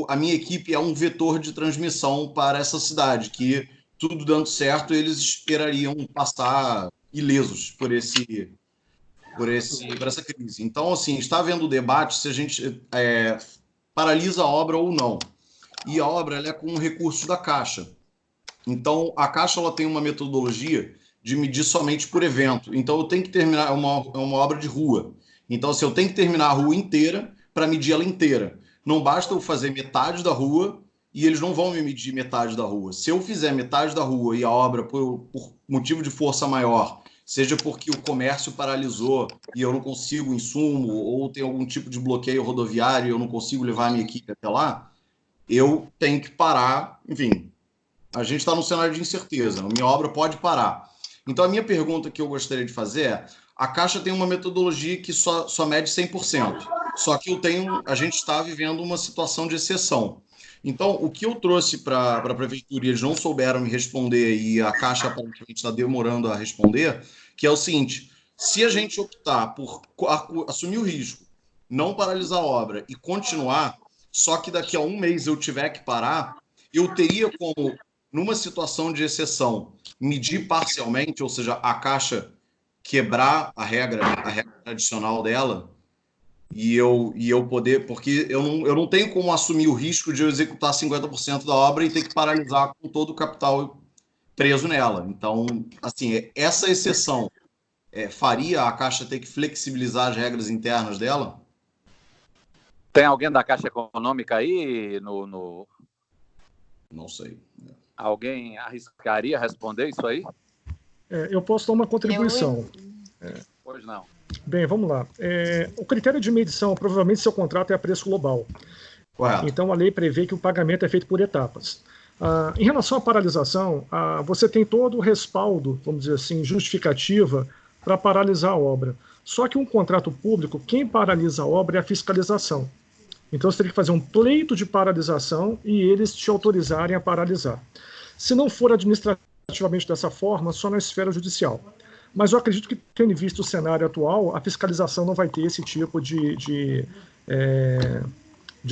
a minha equipe é um vetor de transmissão para essa cidade, que tudo dando certo, eles esperariam passar ilesos por essa crise. Então, assim, está havendo debate se a gente paralisa a obra ou não. E a obra ela é com recursos da Caixa. Então, a Caixa ela tem uma metodologia de medir somente por evento. Então, eu tenho que terminar, é uma obra de rua. Então, assim, eu tenho que terminar a rua inteira para medir ela inteira. Não basta eu fazer metade da rua e eles não vão me medir metade da rua. Se eu fizer metade da rua e a obra, por motivo de força maior, seja porque o comércio paralisou e eu não consigo insumo, ou tem algum tipo de bloqueio rodoviário e eu não consigo levar a minha equipe até lá, eu tenho que parar, enfim, a gente está num cenário de incerteza, a minha obra pode parar. Então, a minha pergunta que eu gostaria de fazer é, a Caixa tem uma metodologia que só mede 100%, só que a gente está vivendo uma situação de exceção. Então, o que eu trouxe para a Prefeitura, e eles não souberam me responder, e a Caixa aparentemente está demorando a responder, que é o seguinte, se a gente optar por assumir o risco, não paralisar a obra e continuar, só que daqui a um mês eu tiver que parar, eu teria como, numa situação de exceção, medir parcialmente, ou seja, a Caixa quebrar a regra tradicional dela, e eu poder, porque eu não tenho como assumir o risco de eu executar 50% da obra e ter que paralisar com todo o capital preso nela. Então, assim, essa exceção faria a Caixa ter que flexibilizar as regras internas dela? Tem alguém da Caixa Econômica aí? Não sei. Alguém arriscaria responder isso aí? Eu posso dar uma contribuição. Pois não. Bem, vamos lá. O critério de medição, provavelmente, seu contrato é a preço global. Correto. Então, a lei prevê que o pagamento é feito por etapas. Em relação à paralisação, você tem todo o respaldo, vamos dizer assim, justificativa para paralisar a obra. Só que um contrato público, quem paralisa a obra é a fiscalização. Então você teria que fazer um pleito de paralisação e eles te autorizarem a paralisar. Se não for administrativamente dessa forma, só na esfera judicial. Mas eu acredito que, tendo visto o cenário atual, a fiscalização não vai ter esse tipo de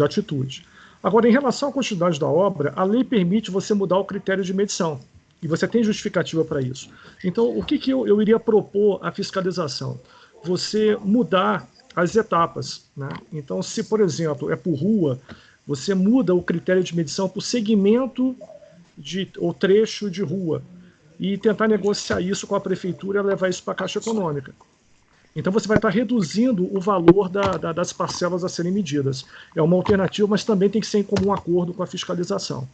atitude. Agora, em relação à continuidade da obra, a lei permite você mudar o critério de medição. E você tem justificativa para isso. Então, o que eu iria propor à fiscalização? Você mudar as etapas, né? Então, se, por exemplo, é por rua, você muda o critério de medição por segmento ou trecho de rua e tentar negociar isso com a prefeitura e levar isso para a Caixa Econômica. Então, você vai estar reduzindo o valor das parcelas a serem medidas. É uma alternativa, mas também tem que ser em comum acordo com a fiscalização.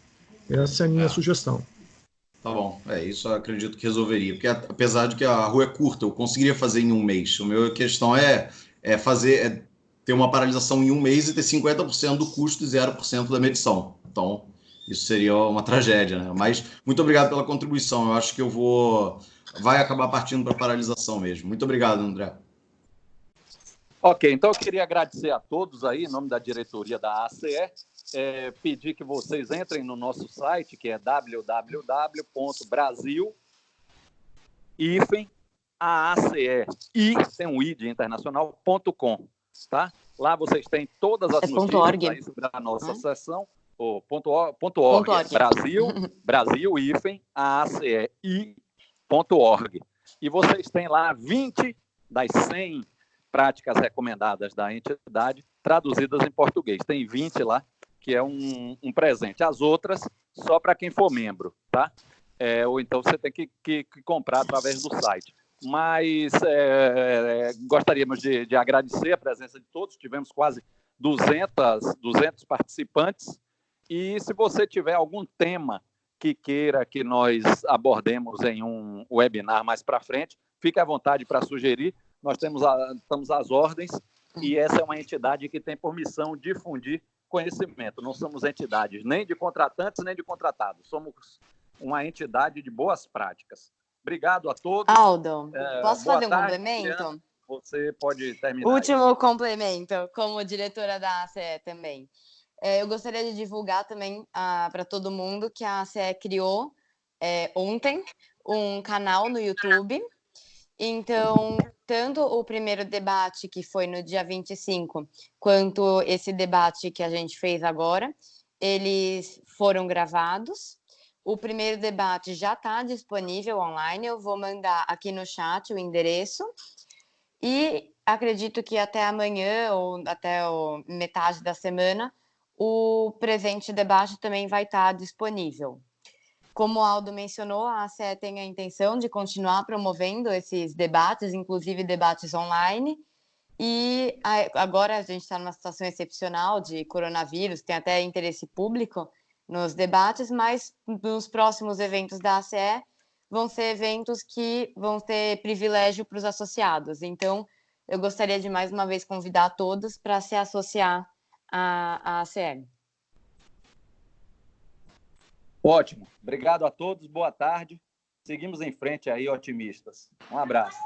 Essa é a minha sugestão. Tá bom, isso eu acredito que resolveria, porque apesar de que a rua é curta, eu conseguiria fazer em um mês. A minha questão é ter uma paralisação em um mês e ter 50% do custo e 0% da medição. Então, isso seria uma tragédia, né? Mas muito obrigado pela contribuição. Eu acho que vai acabar partindo para paralisação mesmo. Muito obrigado, André. Ok, então eu queria agradecer a todos aí, em nome da diretoria da ACE, pedir que vocês entrem no nosso site, que é www.brasil-AACE, tá? Lá vocês têm todas as notícias aí sobre a nossa sessão, .org, Brasil-AACE.org. E vocês têm lá 20 das 100 práticas recomendadas da entidade traduzidas em português. Tem 20 lá, que é um presente. As outras, só para quem for membro, tá? Ou então você tem que comprar através do site. Mas gostaríamos de agradecer a presença de todos. Tivemos quase 200 participantes. E se você tiver algum tema que queira que nós abordemos em um webinar mais para frente, fique à vontade para sugerir. Nós estamos às ordens e essa é uma entidade que tem por missão difundir conhecimento. Não somos entidades nem de contratantes nem de contratados. Somos uma entidade de boas práticas. Obrigado a todos. Aldo, posso fazer um complemento? Juliana, você pode terminar. Último complemento, como diretora da ACE também. Eu gostaria de divulgar também para todo mundo que a ACE criou ontem um canal no YouTube. Então, tanto o primeiro debate, que foi no dia 25, quanto esse debate que a gente fez agora, eles foram gravados. O primeiro debate já está disponível online, eu vou mandar aqui no chat o endereço. E acredito que até amanhã, ou até metade da semana, o presente debate também vai estar disponível. Como o Aldo mencionou, a ACE tem a intenção de continuar promovendo esses debates, inclusive debates online. E agora a gente está numa situação excepcional de coronavírus, tem até interesse público nos debates, mas nos próximos eventos da ACE vão ser eventos que vão ter privilégio para os associados. Então, eu gostaria de mais uma vez convidar todos para se associar à ACE. Ótimo. Obrigado a todos. Boa tarde. Seguimos em frente aí, otimistas. Um abraço.